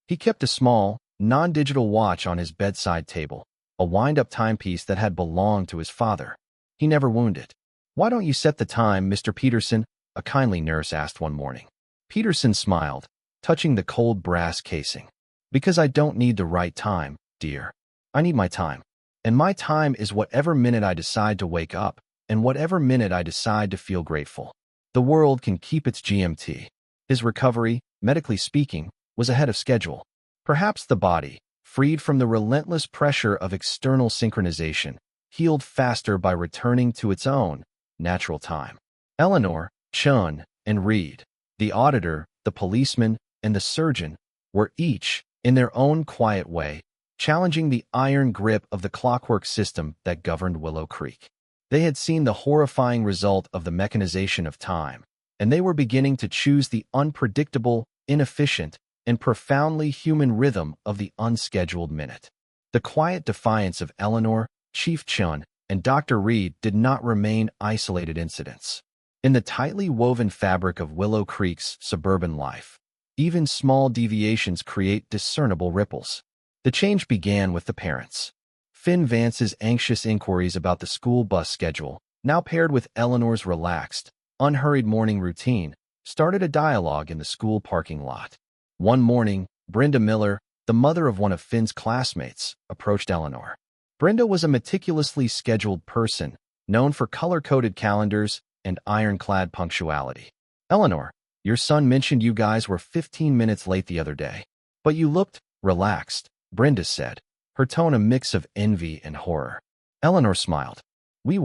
He kept a small, non-digital watch on his bedside table, a wind-up timepiece that had belonged to his father. He never wound it. "Why don't you set the time, Mr. Peterson?" a kindly nurse asked one morning. Peterson smiled, touching the cold brass casing. "Because I don't need the right time, dear. I need my time. And my time is whatever minute I decide to wake up, and whatever minute I decide to feel grateful. The world can keep its GMT." His recovery, medically speaking, was ahead of schedule. Perhaps the body, freed from the relentless pressure of external synchronization, healed faster by returning to its own natural time. Eleanor, Chun, and Reed, the auditor, the policeman, and the surgeon, were each, in their own quiet way, challenging the iron grip of the clockwork system that governed Willow Creek. They had seen the horrifying result of the mechanization of time, and they were beginning to choose the unpredictable, inefficient, and profoundly human rhythm of the unscheduled minute. The quiet defiance of Eleanor, Chief Chun, and Dr. Reed did not remain isolated incidents. In the tightly woven fabric of Willow Creek's suburban life, even small deviations create discernible ripples. The change began with the parents. Finn Vance's anxious inquiries about the school bus schedule, now paired with Eleanor's relaxed, unhurried morning routine, started a dialogue in the school parking lot. One morning, Brenda Miller, the mother of one of Finn's classmates, approached Eleanor. Brenda was a meticulously scheduled person, known for color-coded calendars and ironclad punctuality. "Eleanor, your son mentioned you guys were 15 minutes late the other day. But you looked relaxed," Brenda said, her tone a mix of envy and horror. Eleanor smiled. We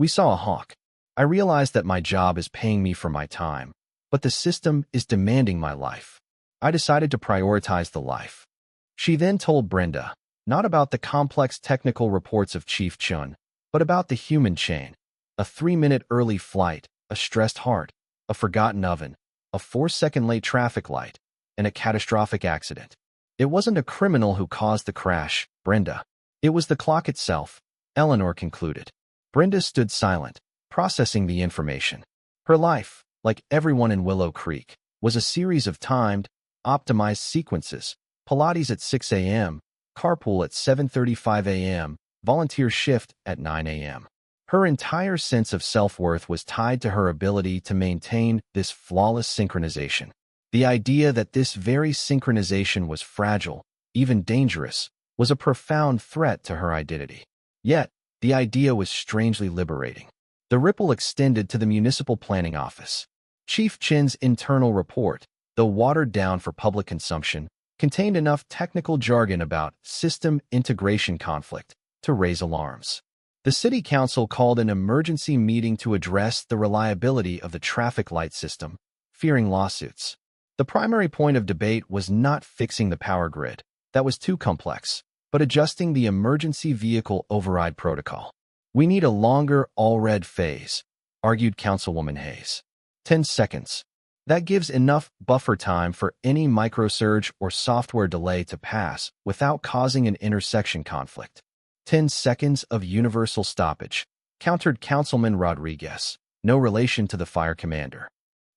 saw a hawk. I realized that my job is paying me for my time, but the system is demanding my life. I decided to prioritize the life." She then told Brenda, not about the complex technical reports of Chief Chun, but about the human chain. A 3-minute early flight, a stressed heart, a forgotten oven, a 4-second late traffic light, and a catastrophic accident. It wasn't a criminal who caused the crash, Brenda. It was the clock itself, Eleanor concluded. Brenda stood silent, processing the information. Her life, like everyone in Willow Creek, was a series of timed, optimized sequences: Pilates at 6 a.m., carpool at 7:35 a.m., volunteer shift at 9 a.m. Her entire sense of self-worth was tied to her ability to maintain this flawless synchronization. The idea that this very synchronization was fragile, even dangerous, was a profound threat to her identity. Yet, the idea was strangely liberating. The ripple extended to the municipal planning office. Chief Chin's internal report, though watered down for public consumption, contained enough technical jargon about system integration conflict to raise alarms. The city council called an emergency meeting to address the reliability of the traffic light system, fearing lawsuits. The primary point of debate was not fixing the power grid, that was too complex, but adjusting the emergency vehicle override protocol. We need a longer all-red phase, argued Councilwoman Hayes. 10 seconds. That gives enough buffer time for any microsurge or software delay to pass without causing an intersection conflict. 10 seconds of universal stoppage, countered Councilman Rodriguez, no relation to the fire commander.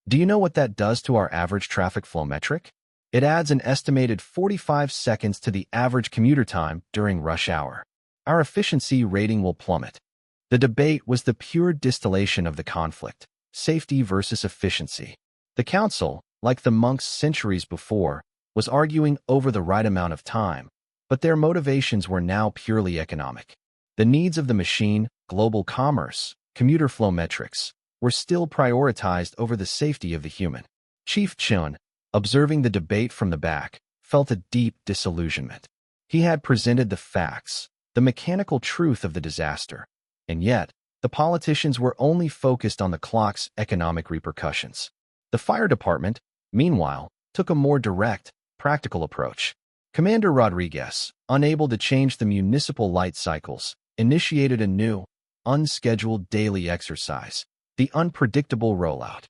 Do you know what that does to our average traffic flow metric? It adds an estimated 45 seconds to the average commuter time during rush hour. Our efficiency rating will plummet. The debate was the pure distillation of the conflict, safety versus efficiency. The council, like the monks centuries before, was arguing over the right amount of time, but their motivations were now purely economic. The needs of the machine, global commerce, commuter flow metrics, were still prioritized over the safety of the human. Chief Chun, observing the debate from the back, felt a deep disillusionment. He had presented the facts, the mechanical truth of the disaster, and yet, the politicians were only focused on the clock's economic repercussions. The fire department, meanwhile, took a more direct, practical approach. Commander Rodriguez, unable to change the municipal light cycles, initiated a new, unscheduled daily exercise, the unpredictable rollout.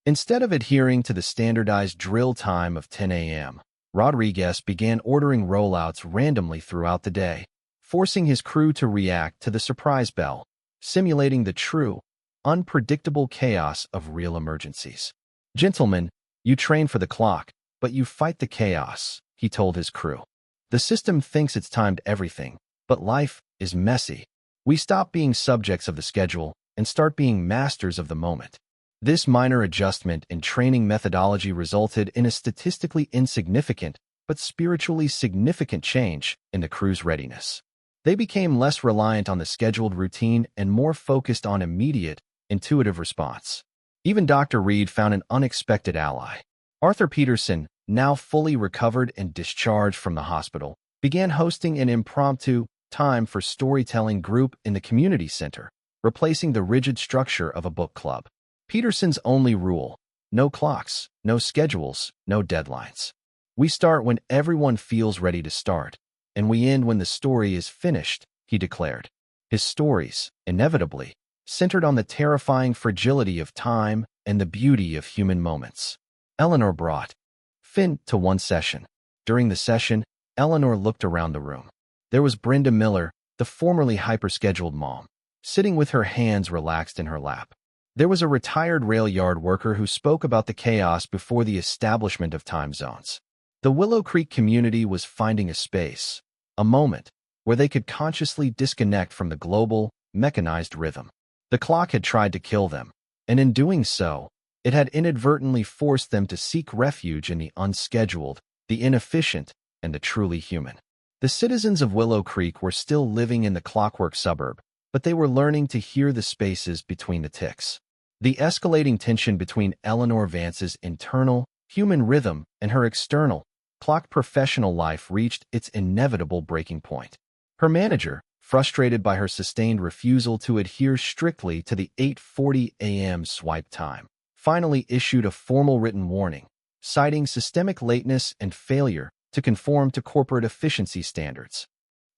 Instead of adhering to the standardized drill time of 10 a.m., Rodriguez began ordering rollouts randomly throughout the day, forcing his crew to react to the surprise bell, simulating the true, unpredictable chaos of real emergencies. "Gentlemen, you train for the clock, but you fight the chaos," he told his crew. "The system thinks it's timed everything, but life is messy. We stop being subjects of the schedule and start being masters of the moment." This minor adjustment in training methodology resulted in a statistically insignificant but spiritually significant change in the crew's readiness. They became less reliant on the scheduled routine and more focused on immediate, intuitive response. Even Dr. Reed found an unexpected ally. Arthur Peterson, now fully recovered and discharged from the hospital, began hosting an impromptu time for storytelling group in the community center, replacing the rigid structure of a book club. Peterson's only rule: no clocks, no schedules, no deadlines. "We start when everyone feels ready to start, and we end when the story is finished," he declared. His stories, inevitably, centered on the terrifying fragility of time and the beauty of human moments. Eleanor brought Finn to one session. During the session, Eleanor looked around the room. There was Brenda Miller, the formerly hyper-scheduled mom, sitting with her hands relaxed in her lap. There was a retired rail yard worker who spoke about the chaos before the establishment of time zones. The Willow Creek community was finding a space, a moment, where they could consciously disconnect from the global, mechanized rhythm. The clock had tried to kill them, and in doing so, it had inadvertently forced them to seek refuge in the unscheduled, the inefficient, and the truly human. The citizens of Willow Creek were still living in the clockwork suburb, but they were learning to hear the spaces between the ticks. The escalating tension between Eleanor Vance's internal, human rhythm and her external, clock professional life reached its inevitable breaking point. Her manager, frustrated by her sustained refusal to adhere strictly to the 8:40 a.m. swipe time, finally issued a formal written warning, citing systemic lateness and failure to conform to corporate efficiency standards.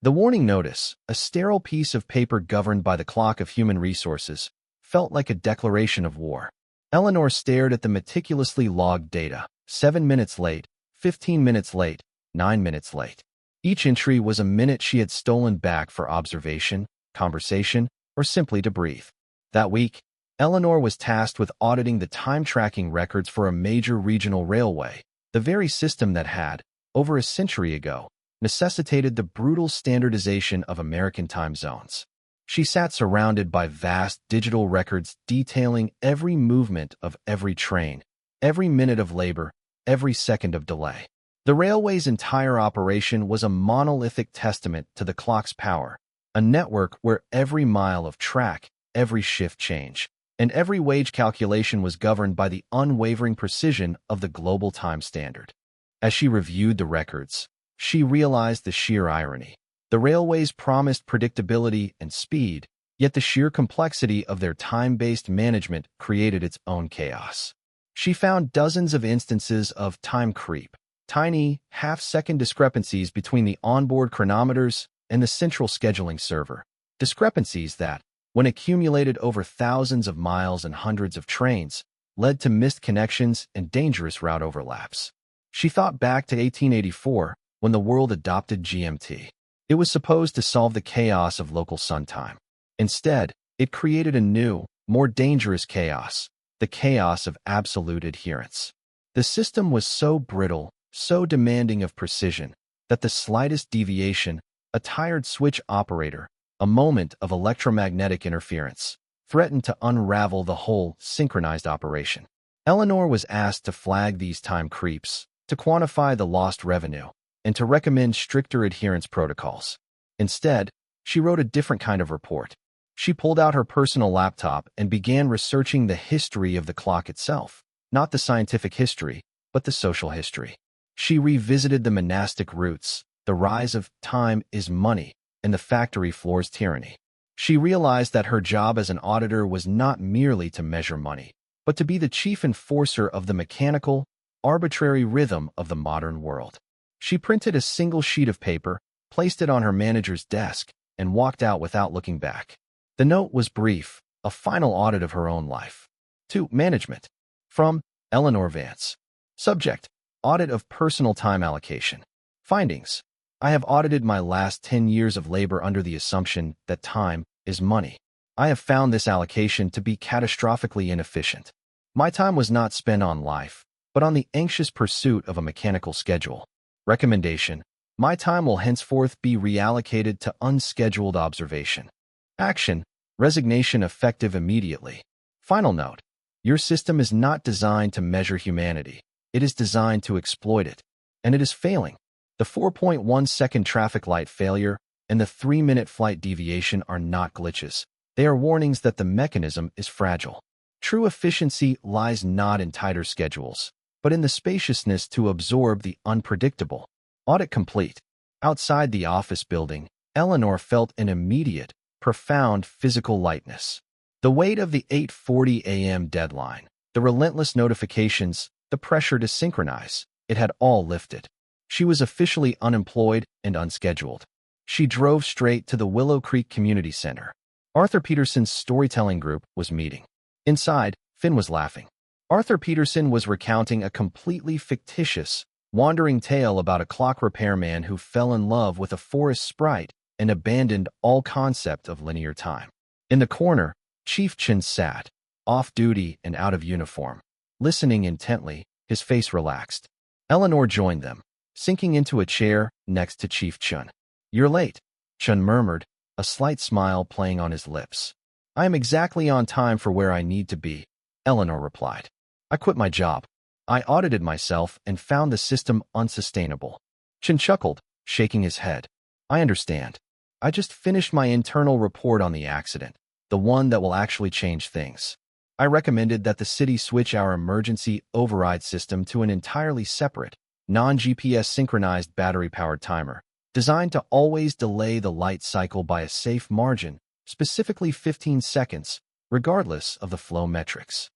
The warning notice, a sterile piece of paper governed by the clock of human resources, felt like a declaration of war. Eleanor stared at the meticulously logged data: 7 minutes late, 15 minutes late, 9 minutes late. Each entry was a minute she had stolen back for observation, conversation, or simply to breathe. That week, Eleanor was tasked with auditing the time-tracking records for a major regional railway, the very system that had, over a century ago, necessitated the brutal standardization of American time zones. She sat surrounded by vast digital records detailing every movement of every train, every minute of labor, every second of delay. The railway's entire operation was a monolithic testament to the clock's power, a network where every mile of track, every shift change, and every wage calculation was governed by the unwavering precision of the global time standard. As she reviewed the records, she realized the sheer irony. The railways promised predictability and speed, yet the sheer complexity of their time-based management created its own chaos. She found dozens of instances of time creep, tiny, half-second discrepancies between the onboard chronometers and the central scheduling server, discrepancies that, when accumulated over thousands of miles and hundreds of trains, led to missed connections and dangerous route overlaps. She thought back to 1884, when the world adopted GMT. It was supposed to solve the chaos of local sun time. Instead, it created a new, more dangerous chaos, the chaos of absolute adherence. The system was so brittle, so demanding of precision, that the slightest deviation, a tired switch operator, a moment of electromagnetic interference, threatened to unravel the whole synchronized operation. Eleanor was asked to flag these time creeps, to quantify the lost revenue, and to recommend stricter adherence protocols. Instead, she wrote a different kind of report. She pulled out her personal laptop and began researching the history of the clock itself, not the scientific history, but the social history. She revisited the monastic roots, the rise of time is money, and the factory floor's tyranny. She realized that her job as an auditor was not merely to measure money, but to be the chief enforcer of the mechanical, arbitrary rhythm of the modern world. She printed a single sheet of paper, placed it on her manager's desk, and walked out without looking back. The note was brief, a final audit of her own life. To management. From Eleanor Vance. Subject: Audit of personal time allocation. Findings: I have audited my last 10 years of labor under the assumption that time is money. I have found this allocation to be catastrophically inefficient. My time was not spent on life, but on the anxious pursuit of a mechanical schedule. Recommendation: my time will henceforth be reallocated to unscheduled observation. Action: resignation effective immediately. Final note: your system is not designed to measure humanity. It is designed to exploit it. And it is failing. The 4.1-second traffic light failure and the 3-minute flight deviation are not glitches. They are warnings that the mechanism is fragile. True efficiency lies not in tighter schedules, but in the spaciousness to absorb the unpredictable. Audit complete. Outside the office building, Eleanor felt an immediate, profound physical lightness. The weight of the 8:40 a.m. deadline, the relentless notifications, the pressure to synchronize, it had all lifted. She was officially unemployed and unscheduled. She drove straight to the Willow Creek Community Center. Arthur Peterson's storytelling group was meeting. Inside, Finn was laughing. Arthur Peterson was recounting a completely fictitious, wandering tale about a clock repairman who fell in love with a forest sprite and abandoned all concept of linear time. In the corner, Chief Chen sat, off-duty and out of uniform, listening intently, his face relaxed. Eleanor joined them, sinking into a chair next to Chief Chen. "You're late," Chen murmured, a slight smile playing on his lips. "I am exactly on time for where I need to be," Eleanor replied. "I quit my job. I audited myself and found the system unsustainable." Chen chuckled, shaking his head. "I understand. I just finished my internal report on the accident, the one that will actually change things. I recommended that the city switch our emergency override system to an entirely separate, non-GPS synchronized battery-powered timer, designed to always delay the light cycle by a safe margin, specifically 15 seconds, regardless of the flow metrics."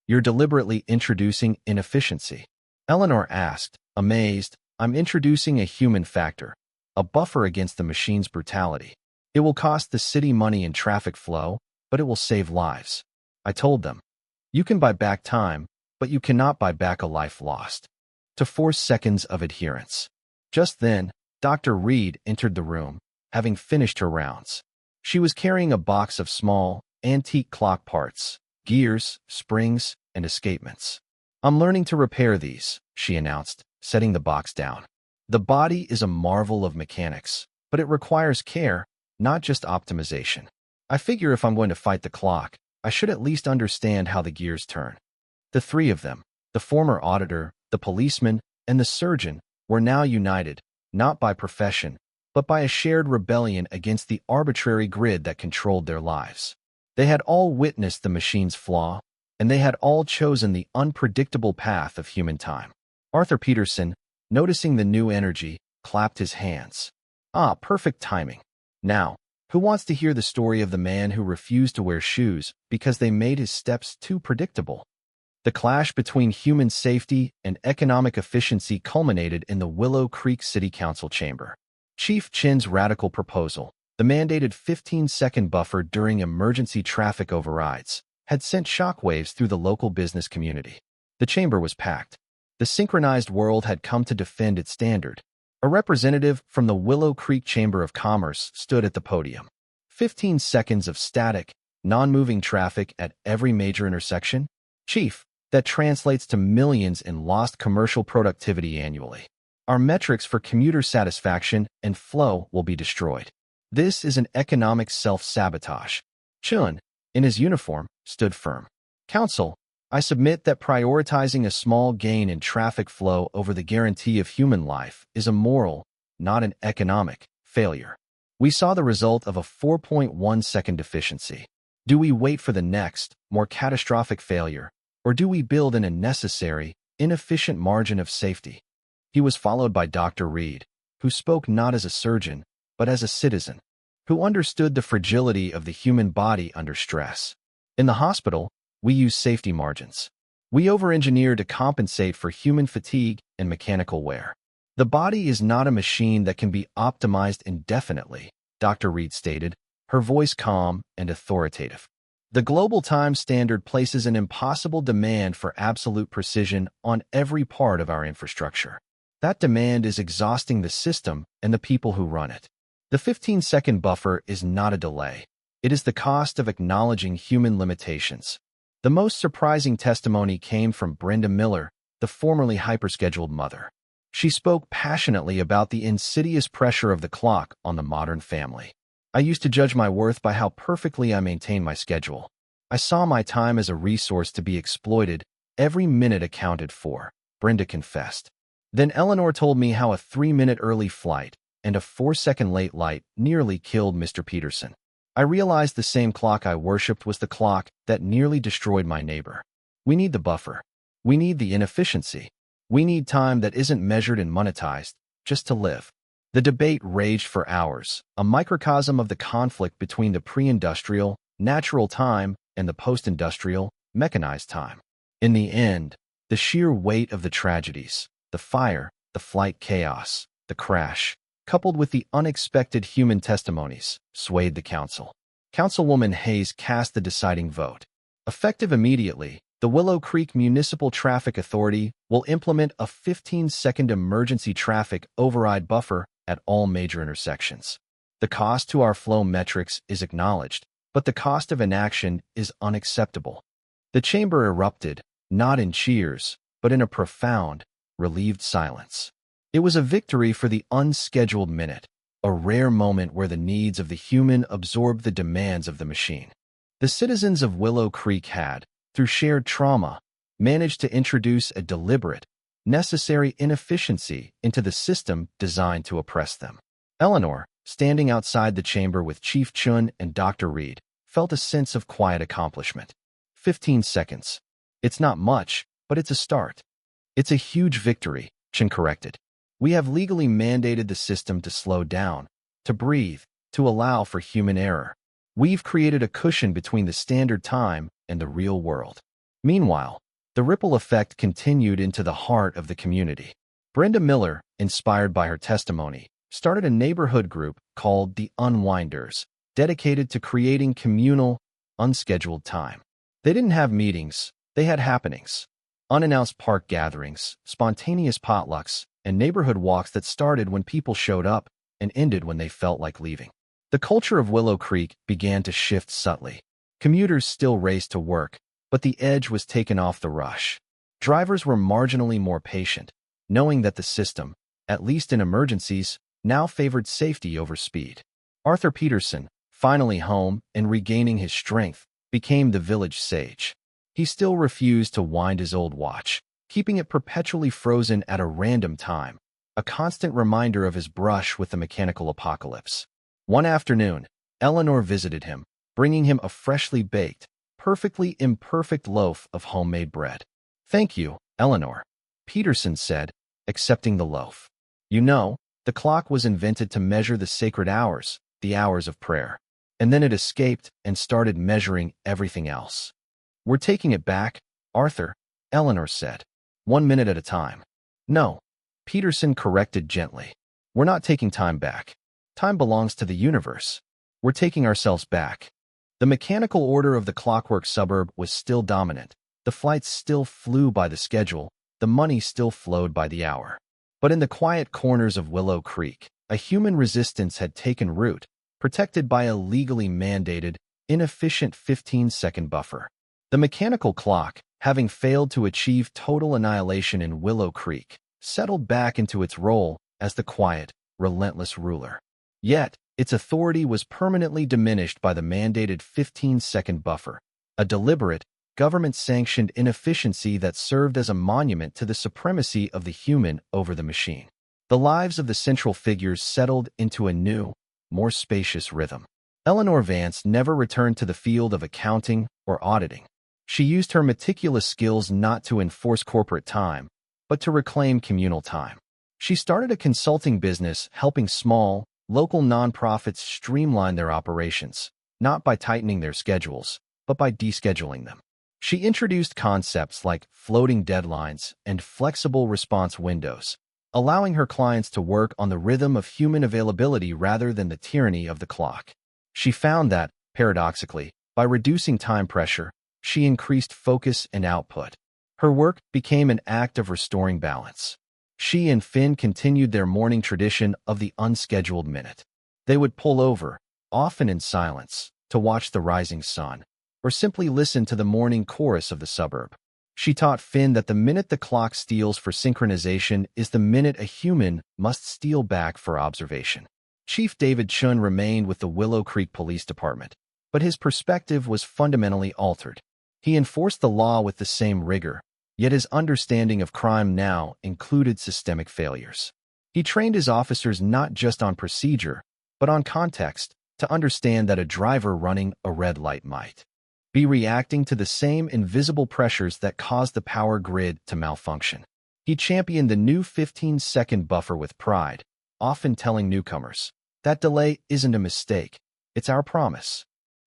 "You're deliberately introducing inefficiency?" Eleanor asked, amazed. "I'm introducing a human factor, a buffer against the machine's brutality. It will cost the city money in traffic flow, but it will save lives." I told them, "You can buy back time, but you cannot buy back a life lost." To 4 seconds of adherence. Just then, Dr. Reed entered the room, having finished her rounds. She was carrying a box of small, antique clock parts, gears, springs, and escapements. "I'm learning to repair these," she announced, setting the box down. "The body is a marvel of mechanics, but it requires care, not just optimization." I figure if I'm going to fight the clock, I should at least understand how the gears turn. The three of them, the former auditor, the policeman, and the surgeon, were now united, not by profession, but by a shared rebellion against the arbitrary grid that controlled their lives. They had all witnessed the machine's flaw, and they had all chosen the unpredictable path of human time. Arthur Peterson, noticing the new energy, clapped his hands. Ah, perfect timing. Now, who wants to hear the story of the man who refused to wear shoes because they made his steps too predictable? The clash between human safety and economic efficiency culminated in the Willow Creek City Council chamber. Chief Chin's radical proposal, the mandated 15-second buffer during emergency traffic overrides, had sent shockwaves through the local business community. The chamber was packed. The synchronized world had come to defend its standard. A representative from the Willow Creek Chamber of Commerce stood at the podium. 15 seconds of static, non-moving traffic at every major intersection? Chief, that translates to millions in lost commercial productivity annually. Our metrics for commuter satisfaction and flow will be destroyed. This is an economic self-sabotage. Chun, in his uniform, stood firm. Council, I submit that prioritizing a small gain in traffic flow over the guarantee of human life is a moral, not an economic, failure. We saw the result of a 4.1-second deficiency. Do we wait for the next, more catastrophic failure, or do we build an unnecessary, inefficient margin of safety? He was followed by Dr. Reed, who spoke not as a surgeon, but as a citizen, who understood the fragility of the human body under stress. In the hospital, we use safety margins. We over-engineer to compensate for human fatigue and mechanical wear. The body is not a machine that can be optimized indefinitely, Dr. Reed stated, her voice calm and authoritative. The global time standard places an impossible demand for absolute precision on every part of our infrastructure. That demand is exhausting the system and the people who run it. The 15-second buffer is not a delay. It is the cost of acknowledging human limitations. The most surprising testimony came from Brenda Miller, the formerly hyperscheduled mother. She spoke passionately about the insidious pressure of the clock on the modern family. I used to judge my worth by how perfectly I maintained my schedule. I saw my time as a resource to be exploited, every minute accounted for, Brenda confessed. Then Eleanor told me how a 3-minute early flight and a 4-second late light nearly killed Mr. Peterson. I realized the same clock I worshipped was the clock that nearly destroyed my neighbor. We need the buffer. We need the inefficiency. We need time that isn't measured and monetized, just to live. The debate raged for hours, a microcosm of the conflict between the pre-industrial, natural time and the post-industrial, mechanized time. In the end, the sheer weight of the tragedies, the fire, the flight chaos, the crash, coupled with the unexpected human testimonies, swayed the council. Councilwoman Hayes cast the deciding vote. Effective immediately, the Willow Creek Municipal Traffic Authority will implement a 15-second emergency traffic override buffer at all major intersections. The cost to our flow metrics is acknowledged, but the cost of inaction is unacceptable. The chamber erupted, not in cheers, but in a profound, relieved silence. It was a victory for the unscheduled minute, a rare moment where the needs of the human absorbed the demands of the machine. The citizens of Willow Creek had, through shared trauma, managed to introduce a deliberate, necessary inefficiency into the system designed to oppress them. Eleanor, standing outside the chamber with Chief Chun and Dr. Reed, felt a sense of quiet accomplishment. 15 seconds. It's not much, but it's a start. It's a huge victory, Chun corrected. We have legally mandated the system to slow down, to breathe, to allow for human error. We've created a cushion between the standard time and the real world. Meanwhile, the ripple effect continued into the heart of the community. Brenda Miller, inspired by her testimony, started a neighborhood group called the Unwinders, dedicated to creating communal, unscheduled time. They didn't have meetings, they had happenings. Unannounced park gatherings, spontaneous potlucks, and neighborhood walks that started when people showed up and ended when they felt like leaving. The culture of Willow Creek began to shift subtly. Commuters still raced to work, but the edge was taken off the rush. Drivers were marginally more patient, knowing that the system, at least in emergencies, now favored safety over speed. Arthur Peterson, Finally home and regaining his strength, became the village sage. He still refused to wind his old watch, keeping it perpetually frozen at a random time, a constant reminder of his brush with the mechanical apocalypse. One afternoon, Eleanor visited him, bringing him a freshly baked, perfectly imperfect loaf of homemade bread. "Thank you, Eleanor," Peterson said, accepting the loaf. "You know, the clock was invented to measure the sacred hours, the hours of prayer. And then it escaped and started measuring everything else." "We're taking it back, Arthur," Eleanor said. "1 minute at a time." "No," Peterson corrected gently. "We're not taking time back. Time belongs to the universe. We're taking ourselves back." The mechanical order of the clockwork suburb was still dominant. The flights still flew by the schedule. The money still flowed by the hour. But in the quiet corners of Willow Creek, a human resistance had taken root, protected by a legally mandated, inefficient 15-second buffer. The mechanical clock, having failed to achieve total annihilation in Willow Creek, settled back into its role as the quiet, relentless ruler. Yet, its authority was permanently diminished by the mandated 15-second buffer, a deliberate, government-sanctioned inefficiency that served as a monument to the supremacy of the human over the machine. The lives of the central figures settled into a new, more spacious rhythm. Eleanor Vance never returned to the field of accounting or auditing. She used her meticulous skills not to enforce corporate time, but to reclaim communal time. She started a consulting business helping small, local nonprofits streamline their operations, not by tightening their schedules, but by descheduling them. She introduced concepts like floating deadlines and flexible response windows, allowing her clients to work on the rhythm of human availability rather than the tyranny of the clock. She found that, paradoxically, by reducing time pressure, she increased focus and output. Her work became an act of restoring balance. She and Finn continued their morning tradition of the unscheduled minute. They would pull over, often in silence, to watch the rising sun, or simply listen to the morning chorus of the suburb. She taught Finn that the minute the clock steals for synchronization is the minute a human must steal back for observation. Chief David Chun remained with the Willow Creek Police Department, but his perspective was fundamentally altered. He enforced the law with the same rigor, yet his understanding of crime now included systemic failures. He trained his officers not just on procedure, but on context, to understand that a driver running a red light might be reacting to the same invisible pressures that caused the power grid to malfunction. He championed the new 15-second buffer with pride, often telling newcomers, "That delay isn't a mistake, it's our promise."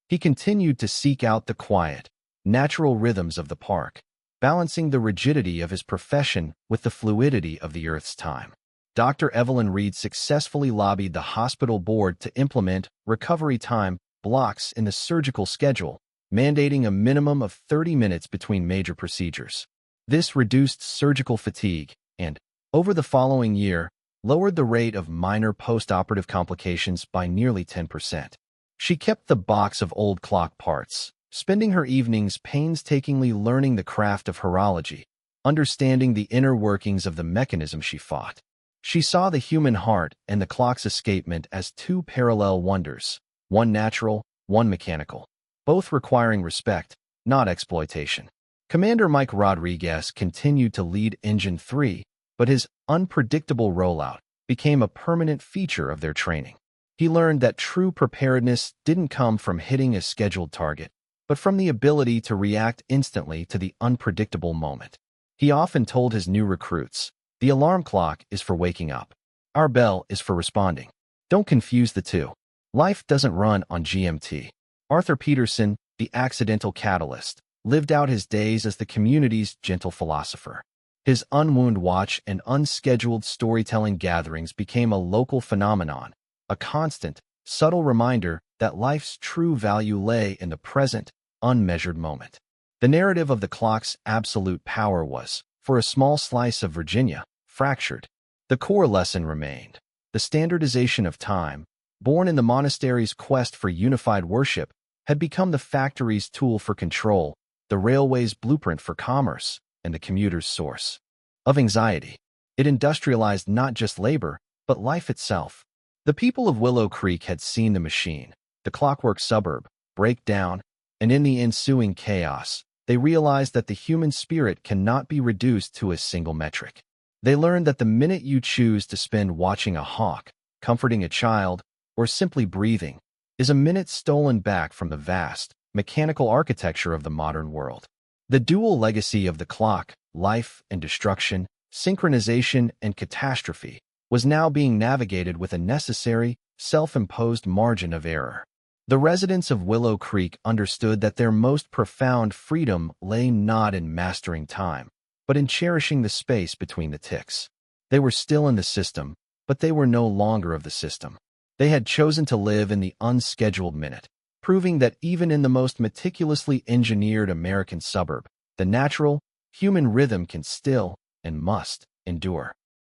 He continued to seek out the quiet, natural rhythms of the park, balancing the rigidity of his profession with the fluidity of the Earth's time. Dr. Evelyn Reed successfully lobbied the hospital board to implement recovery time blocks in the surgical schedule, mandating a minimum of 30 minutes between major procedures. This reduced surgical fatigue and, over the following year, lowered the rate of minor post-operative complications by nearly 10%. She kept the box of old clock parts, spending her evenings painstakingly learning the craft of horology, understanding the inner workings of the mechanism she fought. She saw the human heart and the clock's escapement as two parallel wonders, one natural, one mechanical, both requiring respect, not exploitation. Commander Mike Rodriguez continued to lead Engine 3, but his unpredictable rollout became a permanent feature of their training. He learned that true preparedness didn't come from hitting a scheduled target, but from the ability to react instantly to the unpredictable moment. He often told his new recruits, "The alarm clock is for waking up. Our bell is for responding. Don't confuse the two. Life doesn't run on GMT." Arthur Peterson, the accidental catalyst, lived out his days as the community's gentle philosopher. His unwound watch and unscheduled storytelling gatherings became a local phenomenon, a constant, subtle reminder that life's true value lay in the present, unmeasured moment. The narrative of the clock's absolute power was, for a small slice of Virginia, fractured. The core lesson remained. The standardization of time, born in the monastery's quest for unified worship, had become the factory's tool for control, the railway's blueprint for commerce, and the commuter's source of anxiety. It industrialized not just labor, but life itself. The people of Willow Creek had seen the machine, the clockwork suburb, break down, and in the ensuing chaos, they realized that the human spirit cannot be reduced to a single metric. They learned that the minute you choose to spend watching a hawk, comforting a child, or simply breathing, is a minute stolen back from the vast, mechanical architecture of the modern world. The dual legacy of the clock, life and destruction, synchronization and catastrophe, was now being navigated with a necessary, self-imposed margin of error. The residents of Willow Creek understood that their most profound freedom lay not in mastering time, but in cherishing the space between the ticks. They were still in the system, but they were no longer of the system. They had chosen to live in the unscheduled minute, proving that even in the most meticulously engineered American suburb, the natural, human rhythm can still, and must, endure.